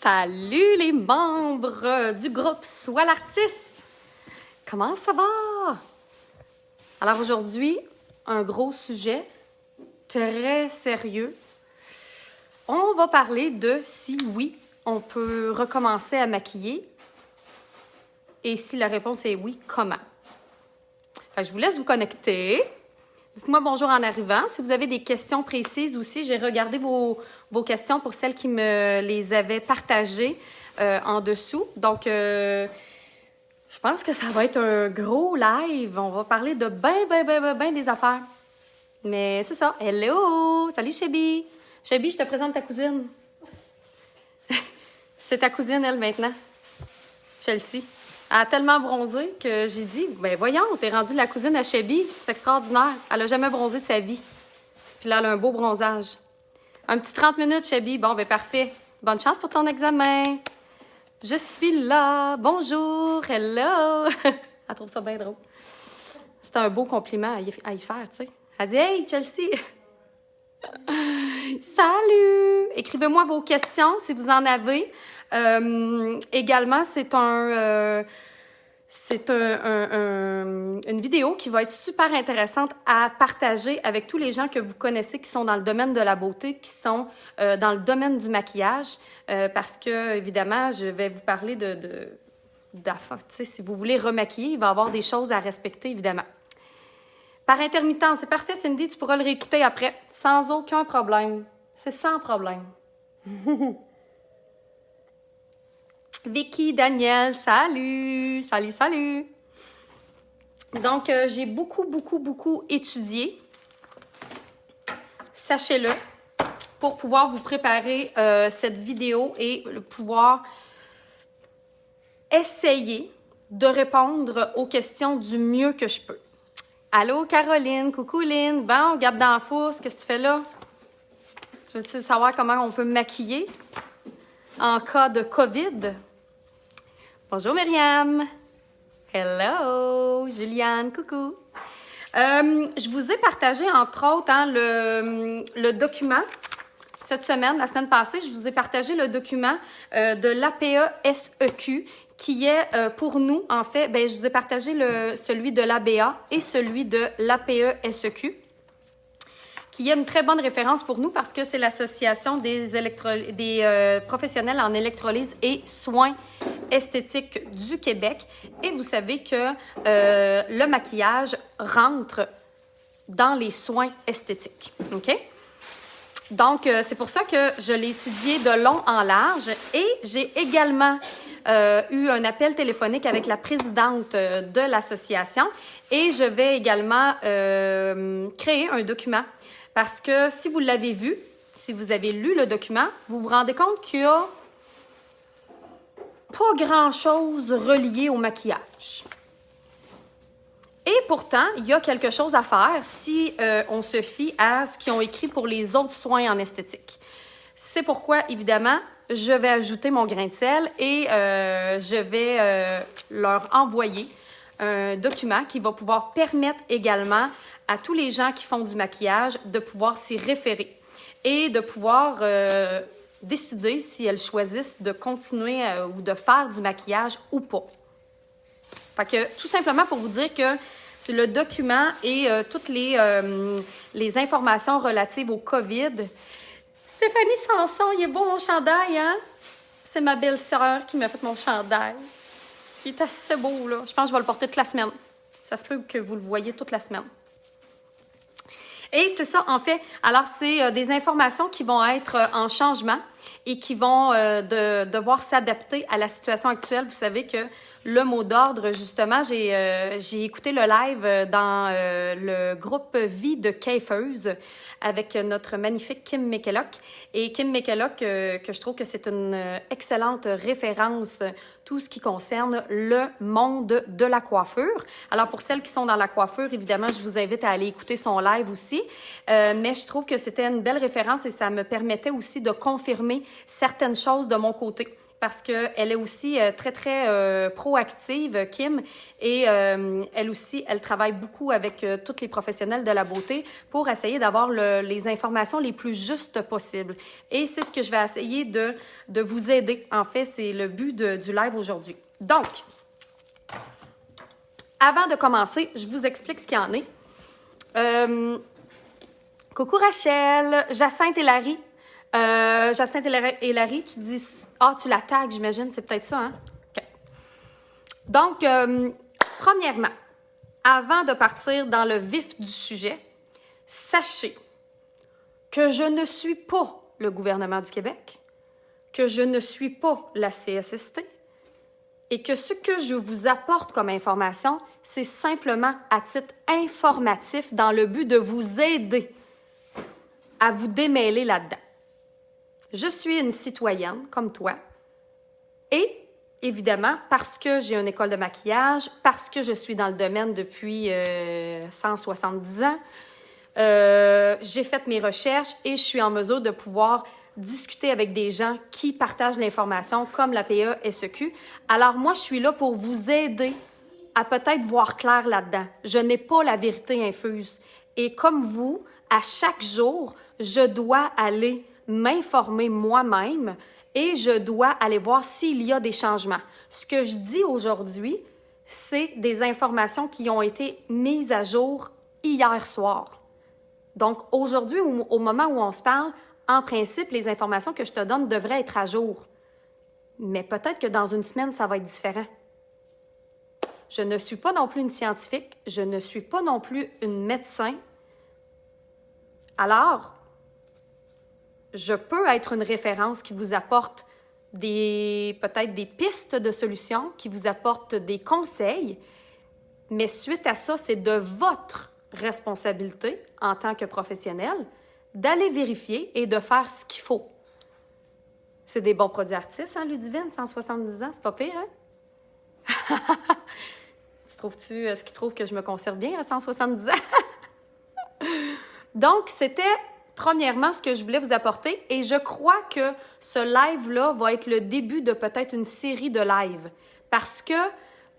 Salut les membres du groupe Sois l'artiste! Comment ça va? Alors aujourd'hui, un gros sujet très sérieux. On va parler de si oui, on peut recommencer à maquiller et si la réponse est oui, comment? Fait que je vous laisse vous connecter. Dites-moi bonjour en arrivant. Si vous avez des questions précises aussi, j'ai regardé vos questions pour celles qui me les avaient partagées en dessous. Donc, je pense que ça va être un gros live. On va parler de ben des affaires. Mais c'est ça. Hello! Salut, Chébi! Chébi, je te présente ta cousine. C'est ta cousine, elle, maintenant. Chelsea. Elle a tellement bronzé que j'ai dit, ben voyons, t'es rendue la cousine à Chébi. C'est extraordinaire. Elle a jamais bronzé de sa vie. Puis là, elle a un beau bronzage. Un petit 30 minutes, Chébi. Bon, ben parfait. Bonne chance pour ton examen. Je suis là. Bonjour. Hello. Elle trouve ça bien drôle. C'est un beau compliment à y faire, tu sais. Elle dit, hey, Chelsea. Salut! Écrivez-moi vos questions si vous en avez. Également, c'est une vidéo qui va être super intéressante à partager avec tous les gens que vous connaissez qui sont dans le domaine de la beauté, qui sont dans le domaine du maquillage, parce que, évidemment, je vais vous parler d'affaires. Tu sais, si vous voulez remaquiller, il va y avoir des choses à respecter, évidemment. Par intermittence, c'est parfait, Cindy, tu pourras le réécouter après, sans aucun problème. C'est sans problème. Vicky, Daniel, salut! Salut, salut! Donc, j'ai beaucoup étudié, sachez-le, pour pouvoir vous préparer cette vidéo et pouvoir essayer de répondre aux questions du mieux que je peux. Allô, Caroline, coucou Lynn, bon, Gab d'Enfousse, qu'est-ce que tu fais là? Tu veux-tu savoir comment on peut maquiller en cas de COVID? Bonjour Myriam. Hello, Juliane, coucou. Je vous ai partagé, entre autres, le document. Cette semaine, la semaine passée, je vous ai partagé le document de l'APE-SEQ qui est pour nous, en fait, ben, je vous ai partagé celui de l'ABA et celui de l'APE-SEQ, qui est une très bonne référence pour nous parce que c'est l'association des professionnels en électrolyse et soins esthétiques du Québec. Et vous savez que le maquillage rentre dans les soins esthétiques. OK? Donc, c'est pour ça que je l'ai étudié de long en large. Et j'ai également eu un appel téléphonique avec la présidente de l'association. Et je vais également créer un document. Parce que si vous l'avez vu, si vous avez lu le document, vous vous rendez compte qu'il n'y a pas grand-chose relié au maquillage. Et pourtant, il y a quelque chose à faire si on se fie à ce qu'ils ont écrit pour les autres soins en esthétique. C'est pourquoi, évidemment, je vais ajouter mon grain de sel et je vais leur envoyer un document qui va pouvoir permettre également à tous les gens qui font du maquillage de pouvoir s'y référer et de pouvoir décider si elles choisissent de continuer ou de faire du maquillage ou pas. Fait que, tout simplement pour vous dire que c'est le document et toutes les informations relatives au COVID. Stéphanie Sanson, il est beau mon chandail, hein? C'est ma belle-sœur qui m'a fait mon chandail. Il est assez beau, là. Je pense que je vais le porter toute la semaine. Ça se peut que vous le voyez toute la semaine. Et c'est ça, en fait. Alors, c'est des informations qui vont être en changement et qui vont devoir s'adapter à la situation actuelle. Vous savez que le mot d'ordre, justement, j'ai écouté le live dans le groupe Vie de Kayfeuse avec notre magnifique Kim McKellock. Et Kim McKellock, que je trouve que c'est une excellente référence, tout ce qui concerne le monde de la coiffure. Alors, pour celles qui sont dans la coiffure, évidemment, je vous invite à aller écouter son live aussi. Mais je trouve que c'était une belle référence et ça me permettait aussi de confirmer certaines choses de mon côté. parce qu'elle est aussi très, très proactive, Kim, et elle aussi, elle travaille beaucoup avec tous les professionnels de la beauté pour essayer d'avoir les informations les plus justes possibles. Et c'est ce que je vais essayer de vous aider. En fait, c'est le but du live aujourd'hui. Donc, avant de commencer, je vous explique ce qu'il y en est. Coucou Rachel, Jacinthe et Larry. Jacinthe et Larry, tu dis... Ah, tu la tags, j'imagine, c'est peut-être ça, hein? OK. Donc, premièrement, avant de partir dans le vif du sujet, sachez que je ne suis pas le gouvernement du Québec, que je ne suis pas la CSST et que ce que je vous apporte comme information, c'est simplement à titre informatif dans le but de vous aider à vous démêler là-dedans. Je suis une citoyenne comme toi et, évidemment, parce que j'ai une école de maquillage, parce que je suis dans le domaine depuis 170 ans, j'ai fait mes recherches et je suis en mesure de pouvoir discuter avec des gens qui partagent l'information comme la PASEQ. Alors, moi, je suis là pour vous aider à peut-être voir clair là-dedans. Je n'ai pas la vérité infuse. Et comme vous, à chaque jour, je dois aller m'informer moi-même et je dois aller voir s'il y a des changements. Ce que je dis aujourd'hui, c'est des informations qui ont été mises à jour hier soir. Donc, aujourd'hui, au moment où on se parle, en principe, les informations que je te donne devraient être à jour. Mais peut-être que dans une semaine, ça va être différent. Je ne suis pas non plus une scientifique, je ne suis pas non plus une médecin. Alors, je peux être une référence qui vous apporte peut-être des pistes de solutions, qui vous apporte des conseils, mais suite à ça, c'est de votre responsabilité en tant que professionnel d'aller vérifier et de faire ce qu'il faut. C'est des bons produits artistes, hein, Ludivine, 170 ans, c'est pas pire, hein? Est-ce qu'ils trouvent que je me conserve bien à 170 ans? Donc, c'était premièrement ce que je voulais vous apporter et je crois que ce live-là va être le début de peut-être une série de lives parce que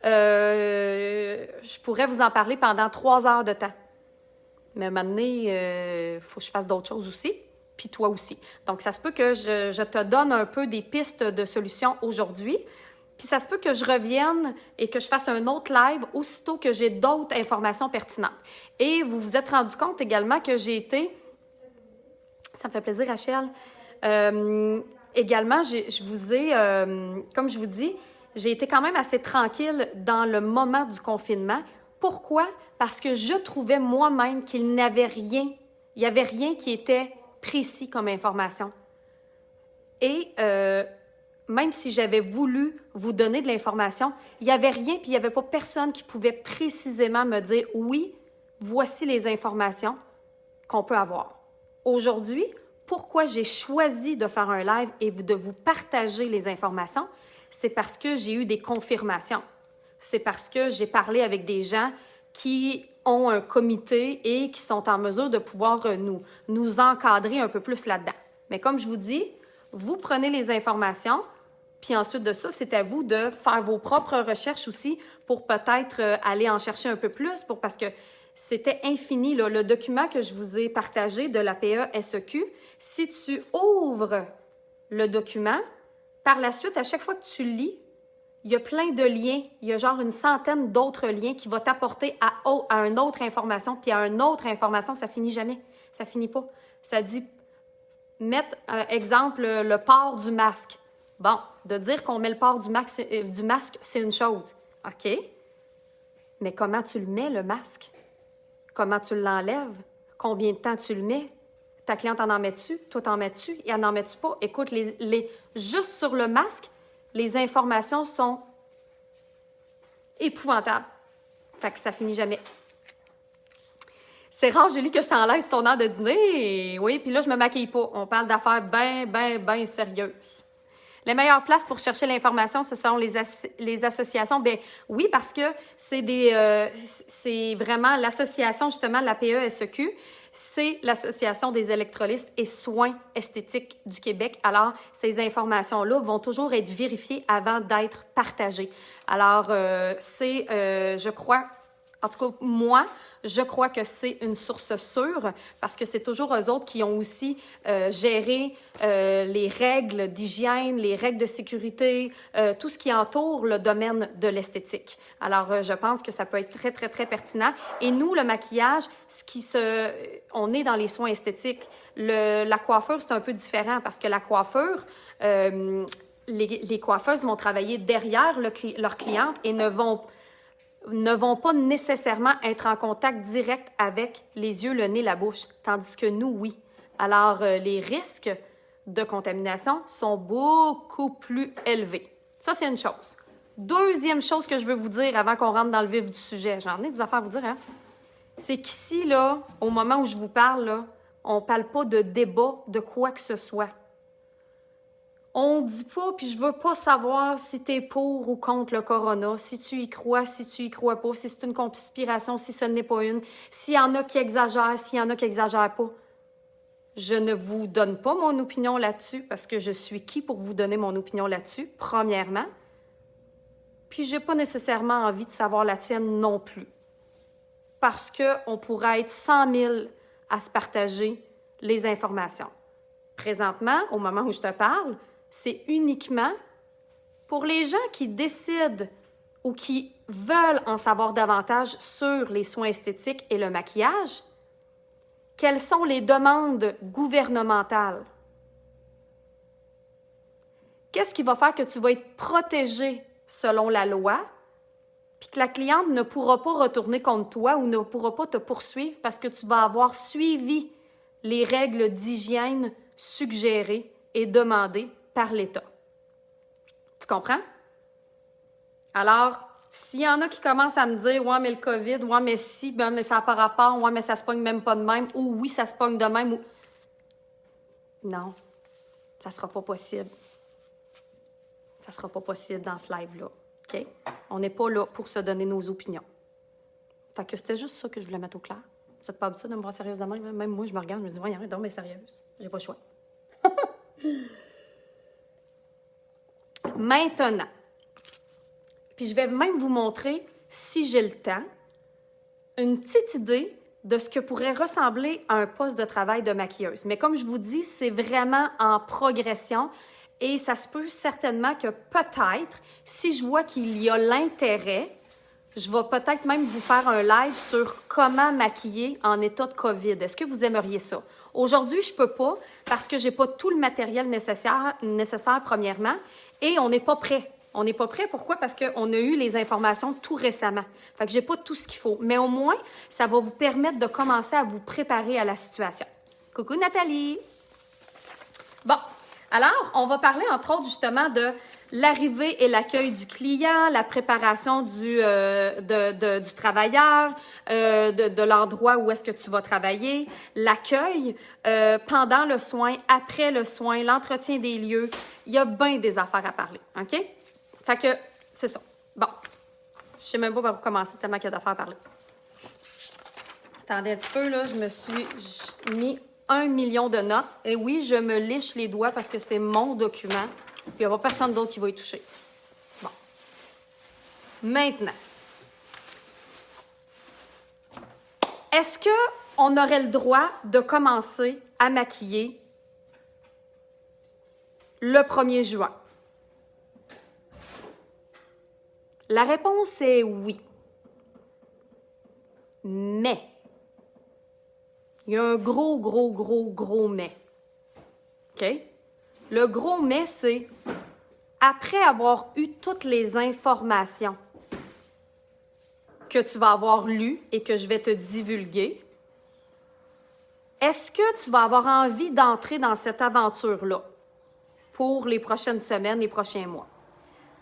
je pourrais vous en parler pendant 3 heures de temps. Mais maintenant, il faut que je fasse d'autres choses aussi, puis toi aussi. Donc, ça se peut que je te donne un peu des pistes de solutions aujourd'hui. Puis ça se peut que je revienne et que je fasse un autre live aussitôt que j'ai d'autres informations pertinentes. Et vous vous êtes rendu compte également que j'ai été... Ça me fait plaisir, Rachel. Également, je vous ai, comme je vous dis, j'ai été quand même assez tranquille dans le moment du confinement. Pourquoi? Parce que je trouvais moi-même qu'il n'y avait rien qui était précis comme information. Et même si j'avais voulu vous donner de l'information, il n'y avait rien, puis il n'y avait pas personne qui pouvait précisément me dire « Oui, voici les informations qu'on peut avoir ». Aujourd'hui, pourquoi j'ai choisi de faire un live et de vous partager les informations, c'est parce que j'ai eu des confirmations. C'est parce que j'ai parlé avec des gens qui ont un comité et qui sont en mesure de pouvoir nous encadrer un peu plus là-dedans. Mais comme je vous dis, vous prenez les informations, puis ensuite de ça, c'est à vous de faire vos propres recherches aussi pour peut-être aller en chercher un peu plus, parce que c'était infini, là, le document que je vous ai partagé de la PASEQ. Si tu ouvres le document, par la suite, à chaque fois que tu lis, il y a plein de liens. Il y a genre une centaine d'autres liens qui vont t'apporter à une autre information, puis à une autre information, ça finit jamais. Ça finit pas. Ça dit, mettre, exemple, le port du masque. Bon, de dire qu'on met le port du masque, c'est une chose. OK. Mais comment tu le mets, le masque? Comment tu l'enlèves? Combien de temps tu le mets? Ta cliente en met-tu? Toi, t'en mets-tu? Et en mets-tu pas? Écoute, juste sur le masque, les informations sont épouvantables. Fait que ça finit jamais. C'est rare, Julie, que je t'en laisse ton heure de dîner. Et oui, puis là, je me maquille pas. On parle d'affaires bien sérieuses. Les meilleures places pour chercher l'information, ce sont les associations. Bien, oui, parce que c'est vraiment l'association, justement, de la PASEQ. c'est l'Association des électrolystes et soins esthétiques du Québec. Alors, ces informations-là vont toujours être vérifiées avant d'être partagées. Alors, je crois, en tout cas, moi, je crois que c'est une source sûre parce que c'est toujours eux autres qui ont aussi géré les règles d'hygiène, les règles de sécurité, tout ce qui entoure le domaine de l'esthétique. Alors, je pense que ça peut être très, très, très pertinent. Et nous, le maquillage, on est dans les soins esthétiques. La coiffure, c'est un peu différent parce que la coiffure, les coiffeuses vont travailler derrière leurs clientes et ne vont pas nécessairement être en contact direct avec les yeux, le nez, la bouche, tandis que nous, oui. Alors, les risques de contamination sont beaucoup plus élevés. Ça, c'est une chose. Deuxième chose que je veux vous dire avant qu'on rentre dans le vif du sujet, j'en ai des affaires à vous dire, hein? C'est qu'ici, là, au moment où je vous parle, là, on ne parle pas de débat de quoi que ce soit. On dit pas, puis je veux pas savoir si tu es pour ou contre le corona, si tu y crois, si tu y crois pas, si c'est une conspiration, si ce n'est pas une, s'il y en a qui exagèrent, s'il y en a qui exagèrent pas. Je ne vous donne pas mon opinion là-dessus parce que je suis qui pour vous donner mon opinion là-dessus, premièrement. Puis j'ai pas nécessairement envie de savoir la tienne non plus. Parce qu'on pourrait être 100 000 à se partager les informations. Présentement, au moment où je te parle, c'est uniquement pour les gens qui décident ou qui veulent en savoir davantage sur les soins esthétiques et le maquillage. Quelles sont les demandes gouvernementales? Qu'est-ce qui va faire que tu vas être protégé selon la loi, puis que la cliente ne pourra pas retourner contre toi ou ne pourra pas te poursuivre parce que tu vas avoir suivi les règles d'hygiène suggérées et demandées par l'État. Tu comprends? Alors, s'il y en a qui commencent à me dire « Ouais, mais le COVID, ouais, mais si, ben, mais ça n'a pas rapport, ouais, mais ça se pogne même pas de même, ou oui, ça se pogne de même, ou... » Non, ça ne sera pas possible. Ça ne sera pas possible dans ce live-là, OK? On n'est pas là pour se donner nos opinions. Fait que c'était juste ça que je voulais mettre au clair. Vous n'êtes pas habitué de me voir sérieusement? Même moi, je me regarde, je me dis « Ouais, non, mais sérieuse, j'ai pas le choix. » Maintenant, puis je vais même vous montrer, si j'ai le temps, une petite idée de ce que pourrait ressembler à un poste de travail de maquilleuse. Mais comme je vous dis, c'est vraiment en progression et ça se peut certainement que peut-être, si je vois qu'il y a l'intérêt, je vais peut-être même vous faire un live sur comment maquiller en état de COVID. Est-ce que vous aimeriez ça? Aujourd'hui, je ne peux pas parce que je n'ai pas tout le matériel nécessaire premièrement, et on n'est pas prêt. On n'est pas prêt, pourquoi? Parce qu'on a eu les informations tout récemment. Fait que je n'ai pas tout ce qu'il faut. Mais au moins, ça va vous permettre de commencer à vous préparer à la situation. Coucou Nathalie! Bon, alors, on va parler entre autres justement de l'arrivée et l'accueil du client, la préparation du travailleur, de l'endroit où est-ce que tu vas travailler, l'accueil pendant le soin, après le soin, l'entretien des lieux. Il y a bien des affaires à parler, OK? Fait que, c'est ça. Bon, je sais même pas par où commencer tellement qu'il y a d'affaires à parler. Attendez un petit peu, là, je me suis mis 1 million de notes. Et oui, je me liche les doigts parce que c'est mon document. Puis il n'y a pas personne d'autre qui va y toucher. Bon. Maintenant, est-ce qu'on aurait le droit de commencer à maquiller le 1er juin? La réponse est oui. Mais, il y a un gros mais. OK? Le gros mais, c'est après avoir eu toutes les informations que tu vas avoir lues et que je vais te divulguer, est-ce que tu vas avoir envie d'entrer dans cette aventure-là pour les prochaines semaines, les prochains mois?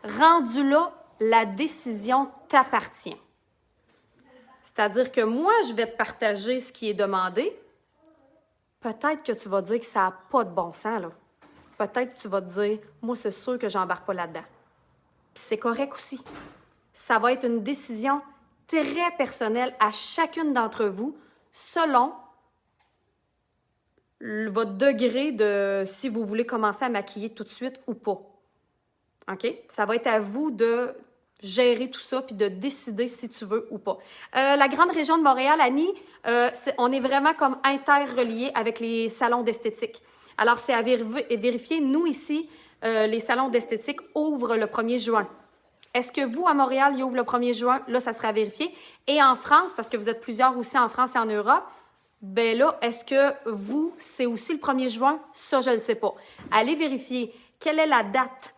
Rendu là, la décision t'appartient. C'est-à-dire que moi, je vais te partager ce qui est demandé. Peut-être que tu vas dire que ça n'a pas de bon sens, là. Peut-être que tu vas te dire, moi, c'est sûr que j'embarque pas là-dedans. Puis c'est correct aussi. Ça va être une décision très personnelle à chacune d'entre vous selon votre degré de si vous voulez commencer à maquiller tout de suite ou pas. OK? Ça va être à vous de gérer tout ça puis de décider si tu veux ou pas. La grande région de Montréal, Annie, on est vraiment comme interreliés avec les salons d'esthétique. Alors, c'est à vérifier. Nous, ici, les salons d'esthétique ouvrent le 1er juin. Est-ce que vous, à Montréal, ils ouvrent le 1er juin? Là, ça sera à vérifier. Et en France, parce que vous êtes plusieurs aussi en France et en Europe, ben là, est-ce que vous, c'est aussi le 1er juin? Ça, je ne le sais pas. Allez vérifier quelle est la date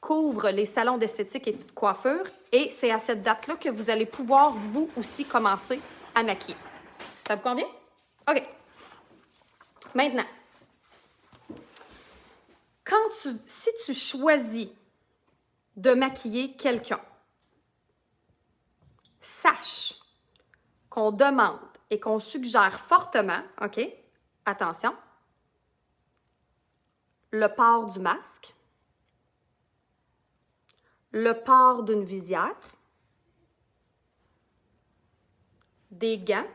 qu'ouvrent les salons d'esthétique et de coiffure. Et c'est à cette date-là que vous allez pouvoir, vous aussi, commencer à maquiller. Ça vous convient? OK. Maintenant, si tu choisis de maquiller quelqu'un, sache qu'on demande et qu'on suggère fortement, OK, attention, le port du masque, le port d'une visière, des gants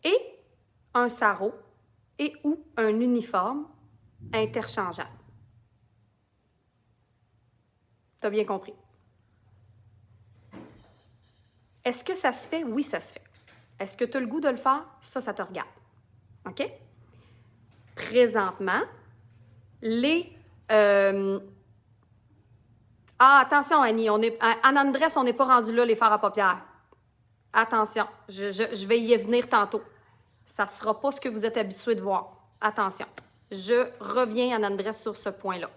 et un sarrau et ou un uniforme interchangeable. T'as bien compris? Est-ce que ça se fait? Oui, ça se fait. Est-ce que tu as le goût de le faire? Ça te regarde. OK? Présentement, attention, Annie, Anne Andresse, on n'est pas rendu là, les fards à paupières. Attention, je vais y venir tantôt. Ça ne sera pas ce que vous êtes habitué de voir. Attention. Je reviens, Anne Andresse, sur ce point-là.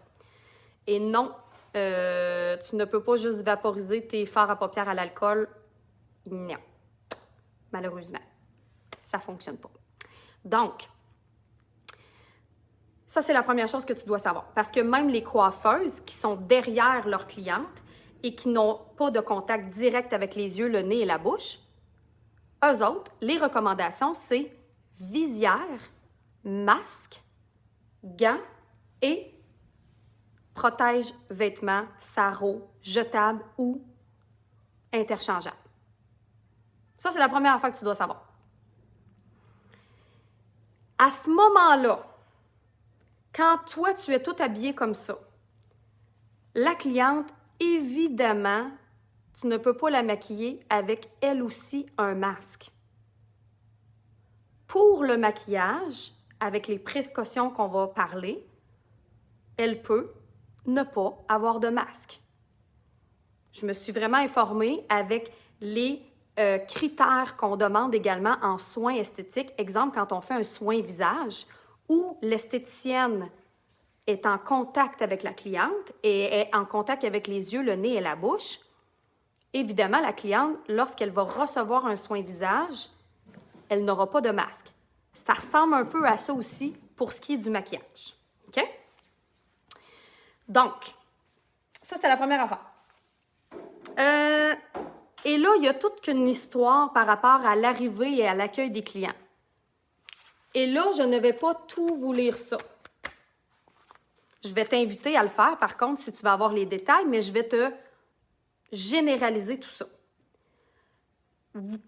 Et non, tu ne peux pas juste vaporiser tes fards à paupières à l'alcool. Non. Malheureusement. Ça ne fonctionne pas. Donc, ça, c'est la première chose que tu dois savoir. Parce que même les coiffeuses qui sont derrière leurs clientes et qui n'ont pas de contact direct avec les yeux, le nez et la bouche, eux autres, les recommandations, c'est visière, masque, gants et protège-vêtements, sarrau, jetable ou interchangeable. Ça, c'est la première affaire que tu dois savoir. À ce moment-là, quand toi, tu es tout habillé comme ça, la cliente, évidemment, tu ne peux pas la maquiller avec elle aussi un masque. Pour le maquillage, avec les précautions qu'on va parler, elle peut ne pas avoir de masque. Je me suis vraiment informée avec les critères qu'on demande également en soins esthétiques. Exemple, quand on fait un soin visage où l'esthéticienne est en contact avec la cliente et est en contact avec les yeux, le nez et la bouche, évidemment, la cliente, lorsqu'elle va recevoir un soin visage, elle n'aura pas de masque. Ça ressemble un peu à ça aussi pour ce qui est du maquillage. OK? Donc, ça, c'était la première affaire. Et là, il y a toute une histoire par rapport à l'arrivée et à l'accueil des clients. Et là, je ne vais pas tout vous lire ça. Je vais t'inviter à le faire, par contre, si tu vas avoir les détails, mais je vais te généraliser tout ça.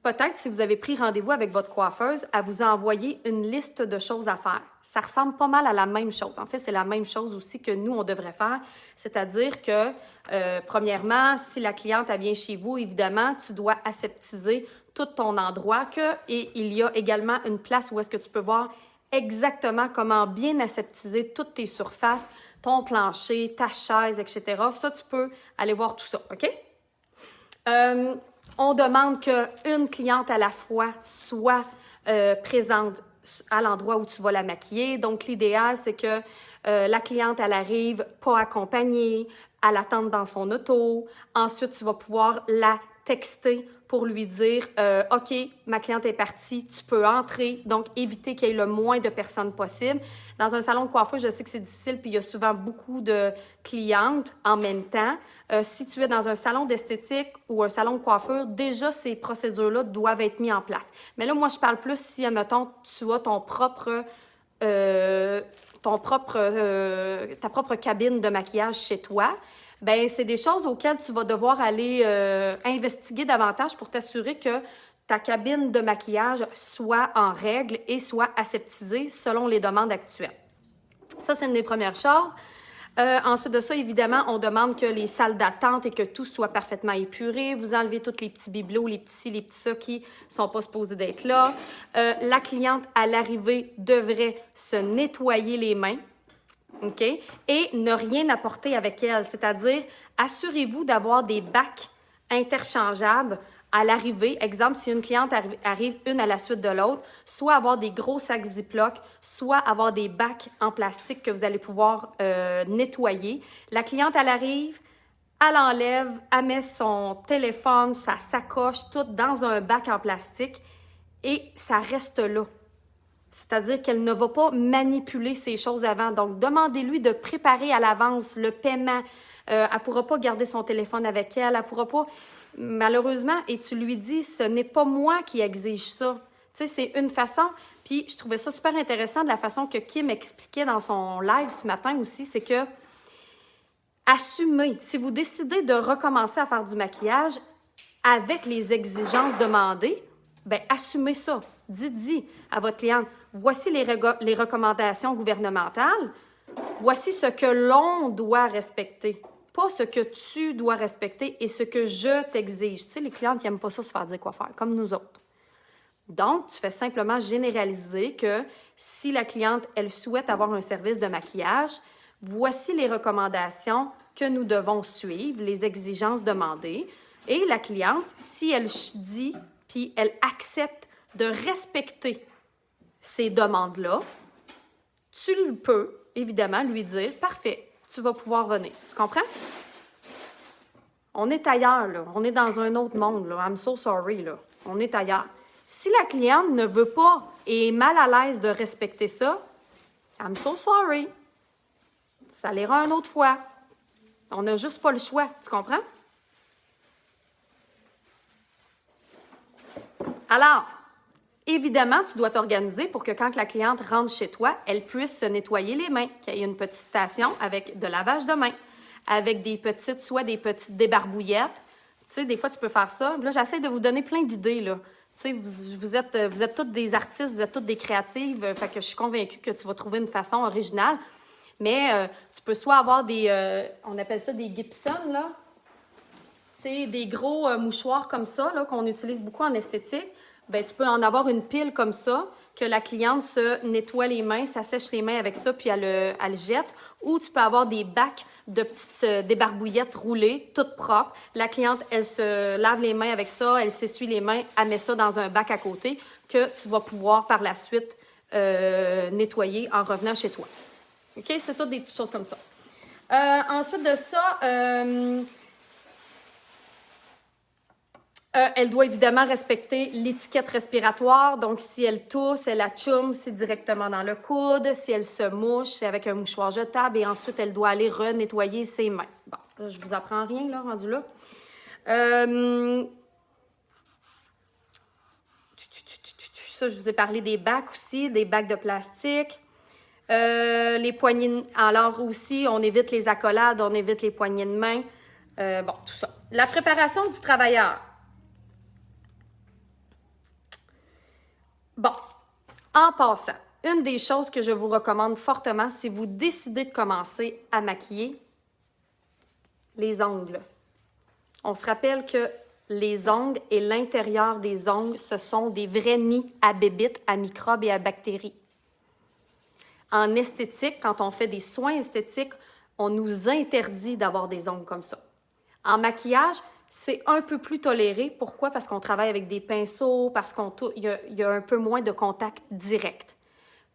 Peut-être, si vous avez pris rendez-vous avec votre coiffeuse, à vous envoyer une liste de choses à faire. Ça ressemble pas mal à la même chose. En fait, c'est la même chose aussi que nous, on devrait faire. C'est-à-dire que, premièrement, si la cliente elle vient chez vous, évidemment, tu dois aseptiser tout ton endroit. Et il y a également une place où est-ce que tu peux voir exactement comment bien aseptiser toutes tes surfaces, ton plancher, ta chaise, etc. Ça, tu peux aller voir tout ça, OK? On demande qu'une cliente à la fois soit présente à l'endroit où tu vas la maquiller. Donc, l'idéal, c'est que la cliente, elle arrive pas accompagnée, elle attende dans son auto. Ensuite, tu vas pouvoir la texter pour lui dire « OK, ma cliente est partie, tu peux entrer. » Donc, éviter qu'il y ait le moins de personnes possible. Dans un salon de coiffure, je sais que c'est difficile, puis il y a souvent beaucoup de clientes en même temps. Si tu es dans un salon d'esthétique ou un salon de coiffure, déjà, ces procédures-là doivent être mises en place. Mais là, moi, je parle plus si, admettons, tu as ta propre cabine de maquillage chez toi. Bien, c'est des choses auxquelles tu vas devoir aller investiguer davantage pour t'assurer que ta cabine de maquillage soit en règle et soit aseptisée selon les demandes actuelles. Ça, c'est une des premières choses. Ensuite de ça, évidemment, on demande que les salles d'attente et que tout soit parfaitement épuré. Vous enlevez tous les petits bibelots, les petits ça qui sont pas supposés d'être là. La cliente, à l'arrivée, devrait se nettoyer les mains. OK? Et ne rien apporter avec elle. C'est-à-dire, assurez-vous d'avoir des bacs interchangeables à l'arrivée. Exemple, si une cliente arrive une à la suite de l'autre, soit avoir des gros sacs Ziploc, soit avoir des bacs en plastique que vous allez pouvoir nettoyer. La cliente, elle arrive, elle enlève, elle met son téléphone, sa sacoche, tout dans un bac en plastique et ça reste là. C'est-à-dire qu'elle ne va pas manipuler ces choses avant. Donc, demandez-lui de préparer à l'avance le paiement. Elle ne pourra pas garder son téléphone avec elle. Elle ne pourra pas... Malheureusement, et tu lui dis, ce n'est pas moi qui exige ça. Tu sais, c'est une façon. Puis, je trouvais ça super intéressant de la façon que Kim expliquait dans son live ce matin aussi, c'est que assumez. Si vous décidez de recommencer à faire du maquillage avec les exigences demandées, bien, assumez ça. Dites à votre cliente, voici les recommandations gouvernementales, voici ce que l'on doit respecter, pas ce que tu dois respecter et ce que je t'exige. Tu sais, les clientes, ils n'aiment pas ça se faire dire quoi faire, comme nous autres. Donc, tu fais simplement généraliser que si la cliente, elle souhaite avoir un service de maquillage, voici les recommandations que nous devons suivre, les exigences demandées. Et la cliente, si elle dit, puis elle accepte de respecter ces demandes-là, tu peux, évidemment, lui dire « Parfait, tu vas pouvoir venir. » Tu comprends? On est ailleurs, là. On est dans un autre monde, là. I'm so sorry, là. On est ailleurs. Si la cliente ne veut pas et est mal à l'aise de respecter ça, I'm so sorry. Ça l'ira une autre fois. On n'a juste pas le choix. Tu comprends? Alors, évidemment, tu dois t'organiser pour que quand la cliente rentre chez toi, elle puisse se nettoyer les mains, qu'il y ait une petite station avec de lavage de mains, avec soit des petites débarbouillettes. Tu sais, des fois, tu peux faire ça. Là, j'essaie de vous donner plein d'idées, là. Tu sais, vous êtes toutes des artistes, vous êtes toutes des créatives, fait que je suis convaincue que tu vas trouver une façon originale. Mais tu peux soit avoir on appelle ça des Gibson, là. C'est des gros mouchoirs comme ça, là, qu'on utilise beaucoup en esthétique. Bien, tu peux en avoir une pile comme ça, que la cliente se nettoie les mains, s'assèche les mains avec ça, puis elle le jette. Ou tu peux avoir des bacs de petites débarbouillettes roulées, toutes propres. La cliente, elle se lave les mains avec ça, elle s'essuie les mains, elle met ça dans un bac à côté que tu vas pouvoir par la suite nettoyer en revenant chez toi. OK? C'est toutes des petites choses comme ça. Ensuite de ça... elle doit évidemment respecter l'étiquette respiratoire. Donc, si elle tousse, elle achoume, c'est directement dans le coude. Si elle se mouche, c'est avec un mouchoir jetable. Et ensuite, elle doit aller renettoyer ses mains. Bon, là, je vous apprends rien, là, rendu là. Ça, je vous ai parlé des bacs aussi, des bacs de plastique. Les poignées... Alors aussi, on évite les accolades, on évite les poignées de main. Bon, tout ça. La préparation du travailleur. Bon, en passant, une des choses que je vous recommande fortement, si vous décidez de commencer à maquiller, les ongles. On se rappelle que les ongles et l'intérieur des ongles, ce sont des vrais nids à bébites, à microbes et à bactéries. En esthétique, quand on fait des soins esthétiques, on nous interdit d'avoir des ongles comme ça. En maquillage, c'est un peu plus toléré. Pourquoi? Parce qu'on travaille avec des pinceaux, parce qu'il y a un peu moins de contact direct.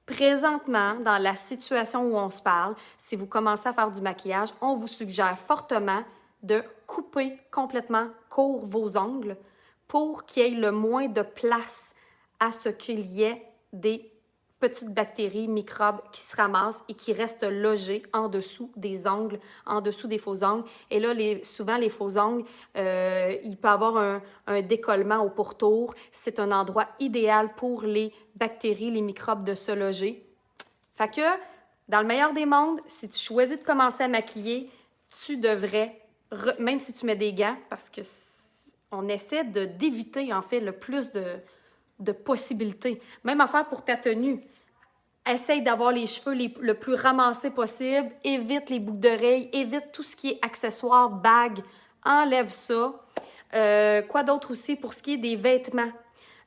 Présentement, dans la situation où on se parle, si vous commencez à faire du maquillage, on vous suggère fortement de couper complètement court vos ongles pour qu'il y ait le moins de place à ce qu'il y ait des petites bactéries, microbes qui se ramassent et qui restent logés en dessous des ongles, en dessous des faux ongles. Et là, souvent, les faux ongles, il peut y avoir un décollement au pourtour. C'est un endroit idéal pour les bactéries, les microbes de se loger. Fait que, dans le meilleur des mondes, si tu choisis de commencer à maquiller, tu devrais, même si tu mets des gants, parce que On essaie d'éviter, en fait, le plus de possibilités. Même affaire pour ta tenue. Essaye d'avoir les cheveux le plus ramassés possible. Évite les boucles d'oreilles. Évite tout ce qui est accessoires, bagues. Enlève ça. Quoi d'autre aussi pour ce qui est des vêtements?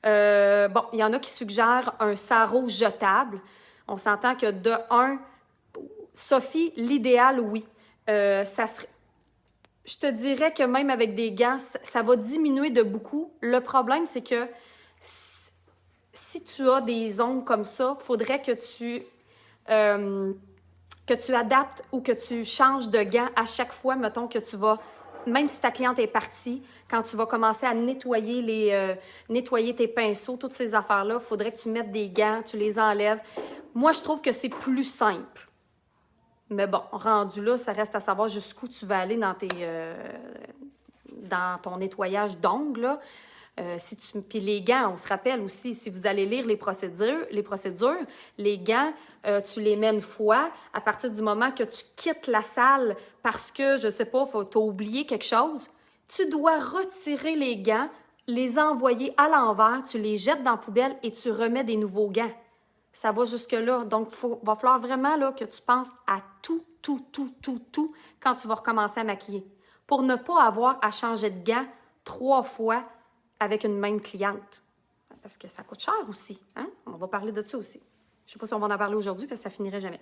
Bon, il y en a qui suggèrent un sarrau jetable. On s'entend que de un, Sophie, l'idéal, oui. Ça serait... Je te dirais que même avec des gants, ça va diminuer de beaucoup. Le problème, c'est que si tu as des ongles comme ça, il faudrait que tu adaptes ou que tu changes de gants à chaque fois, mettons que tu vas, même si ta cliente est partie, quand tu vas commencer à nettoyer tes pinceaux, toutes ces affaires-là, il faudrait que tu mettes des gants, tu les enlèves. Moi, je trouve que c'est plus simple. Mais bon, rendu là, ça reste à savoir jusqu'où tu vas aller dans ton nettoyage d'ongles, là. Puis les gants, on se rappelle aussi, si vous allez lire les procédures, les gants, tu les mets une fois. À partir du moment que tu quittes la salle parce que, je sais pas, tu as oublié quelque chose, tu dois retirer les gants, les envoyer à l'envers, tu les jettes dans la poubelle et tu remets des nouveaux gants. Ça va jusque-là. Donc, va falloir vraiment là, que tu penses à tout quand tu vas recommencer à maquiller. Pour ne pas avoir à changer de gants 3 fois avec une même cliente. Parce que ça coûte cher aussi. Hein? On va parler de ça aussi. Je ne sais pas si on va en parler aujourd'hui parce que ça finirait jamais.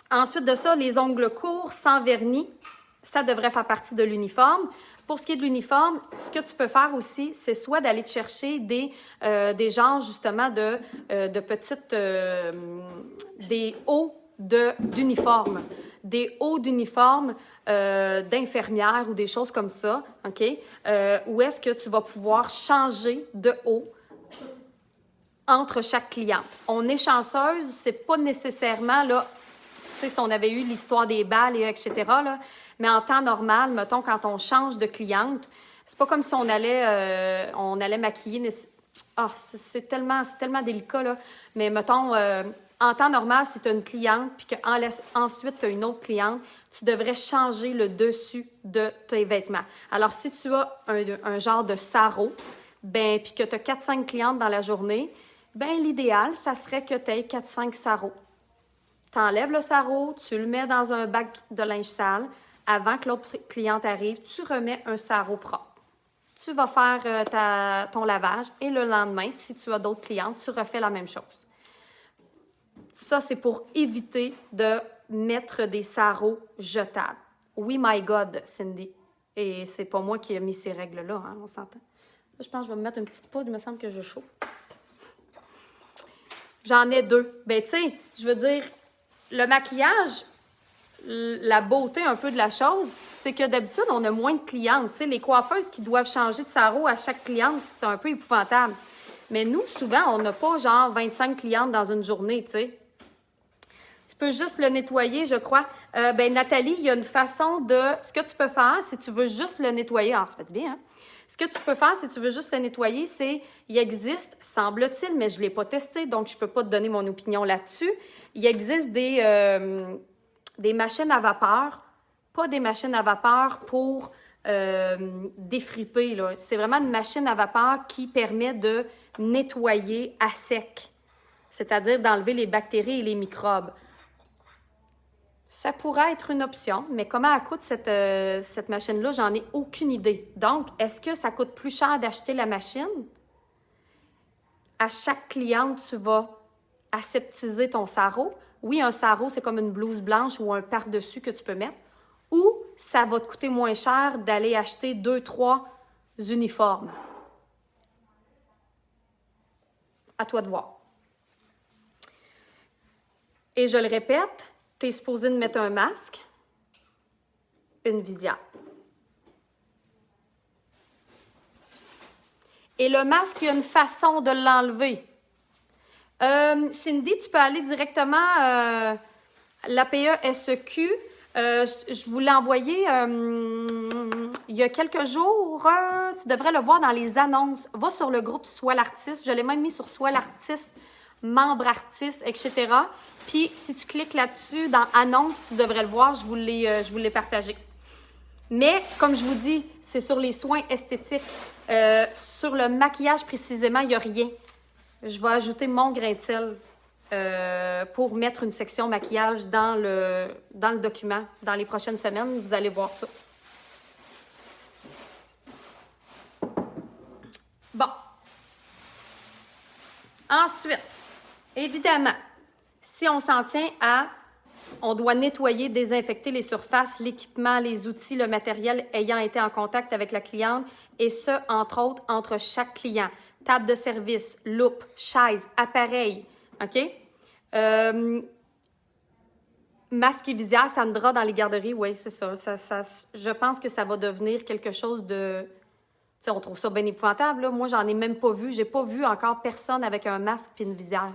Ensuite de ça, les ongles courts sans vernis, ça devrait faire partie de l'uniforme. Pour ce qui est de l'uniforme, ce que tu peux faire aussi, c'est soit d'aller te chercher des genres justement de petites... des hauts d'uniforme. Des hauts d'uniforme d'infirmière ou des choses comme ça, OK? Où est-ce que tu vas pouvoir changer de haut entre chaque cliente. On est chanceuse, c'est pas nécessairement, là, tu sais, si on avait eu l'histoire des balles, et etc., là, mais en temps normal, mettons, quand on change de cliente, c'est pas comme si on allait maquiller. C'est tellement délicat, là. Mais mettons, en temps normal, si tu as une cliente puis qu'ensuite tu as une autre cliente, tu devrais changer le dessus de tes vêtements. Alors, si tu as un genre de sarrau, ben, puis que tu as 4-5 clientes dans la journée, ben, l'idéal, ça serait que tu aies 4-5 sarraux. Tu enlèves le sarrau, tu le mets dans un bac de linge sale. Avant que l'autre cliente arrive, tu remets un sarrau propre. Tu vas faire ton lavage et le lendemain, si tu as d'autres clientes, tu refais la même chose. Ça, c'est pour éviter de mettre des sarraux jetables. Oui, my God, Cindy. Et c'est pas moi qui ai mis ces règles-là, hein, on s'entend. Là, je pense que je vais me mettre une petite poudre, il me semble que je chauffe. J'en ai 2. Ben, tu sais, je veux dire, le maquillage, la beauté un peu de la chose, c'est que d'habitude, on a moins de clientes. Tu sais, les coiffeuses qui doivent changer de sarrau à chaque cliente, c'est un peu épouvantable. Mais nous, souvent, on n'a pas genre 25 clientes dans une journée, tu sais. Tu peux juste le nettoyer, je crois. Ben Nathalie, il y a une façon de... Ce que tu peux faire, si tu veux juste le nettoyer... Ah, ça fait du bien, hein? Ce que tu peux faire, si tu veux juste le nettoyer, c'est... Il existe, semble-t-il, mais je ne l'ai pas testé, donc je ne peux pas te donner mon opinion là-dessus. Il existe des machines à vapeur, pas des machines à vapeur pour défriper, là. C'est vraiment une machine à vapeur qui permet de nettoyer à sec, c'est-à-dire d'enlever les bactéries et les microbes. Ça pourrait être une option, mais comment elle coûte cette machine-là, j'en ai aucune idée. Donc, est-ce que ça coûte plus cher d'acheter la machine? À chaque cliente, tu vas aseptiser ton sarrau. Oui, un sarrau, c'est comme une blouse blanche ou un par-dessus que tu peux mettre. Ou ça va te coûter moins cher d'aller acheter 2-3 uniformes. À toi de voir. Et je le répète, tu es supposé de mettre un masque, une visière. Et le masque, il y a une façon de l'enlever. Cindy, tu peux aller directement l'APE SEQ. Je vous l'ai envoyé il y a quelques jours. Tu devrais le voir dans les annonces. Va sur le groupe Sois l'artiste. Je l'ai même mis sur Sois l'artiste, membre artiste, etc. Puis, si tu cliques là-dessus, dans annonces, tu devrais le voir. Je vous l'ai partagé. Mais, comme je vous dis, c'est sur les soins esthétiques. Sur le maquillage, précisément, il n'y a rien. Je vais ajouter mon grain de sel pour mettre une section maquillage dans le document. Dans les prochaines semaines, vous allez voir ça. Bon. Ensuite, évidemment, si on s'en tient à... On doit nettoyer, désinfecter les surfaces, l'équipement, les outils, le matériel ayant été en contact avec la cliente, et ce, entre autres, entre chaque client. Table de service, loupe, chaise, appareil, OK? Masque et visière, ça me dra dans les garderies, oui, c'est ça. Je pense que ça va devenir quelque chose de... Tu sais, on trouve ça bien épouvantable, là. Moi, j'en ai même pas vu. J'ai pas vu encore personne avec un masque et une visière.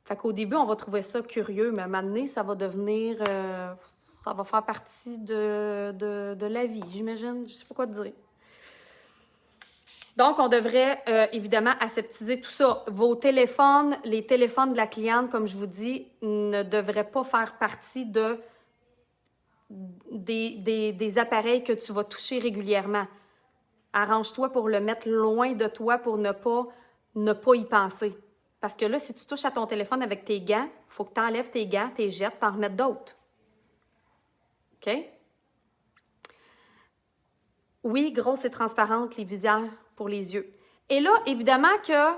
Fait qu'au début, on va trouver ça curieux, mais à un moment donné, ça va devenir... ça va faire partie de la vie, j'imagine. Je sais pas quoi te dire. Donc, on devrait évidemment aseptiser tout ça. Vos téléphones, les téléphones de la cliente, comme je vous dis, ne devraient pas faire partie des appareils que tu vas toucher régulièrement. Arrange-toi pour le mettre loin de toi pour ne pas y penser. Parce que là, si tu touches à ton téléphone avec tes gants, il faut que tu enlèves tes gants, tes jettes, t'en remettes d'autres. OK? Oui, grosses et transparentes, les visières pour les yeux. Et là, évidemment que,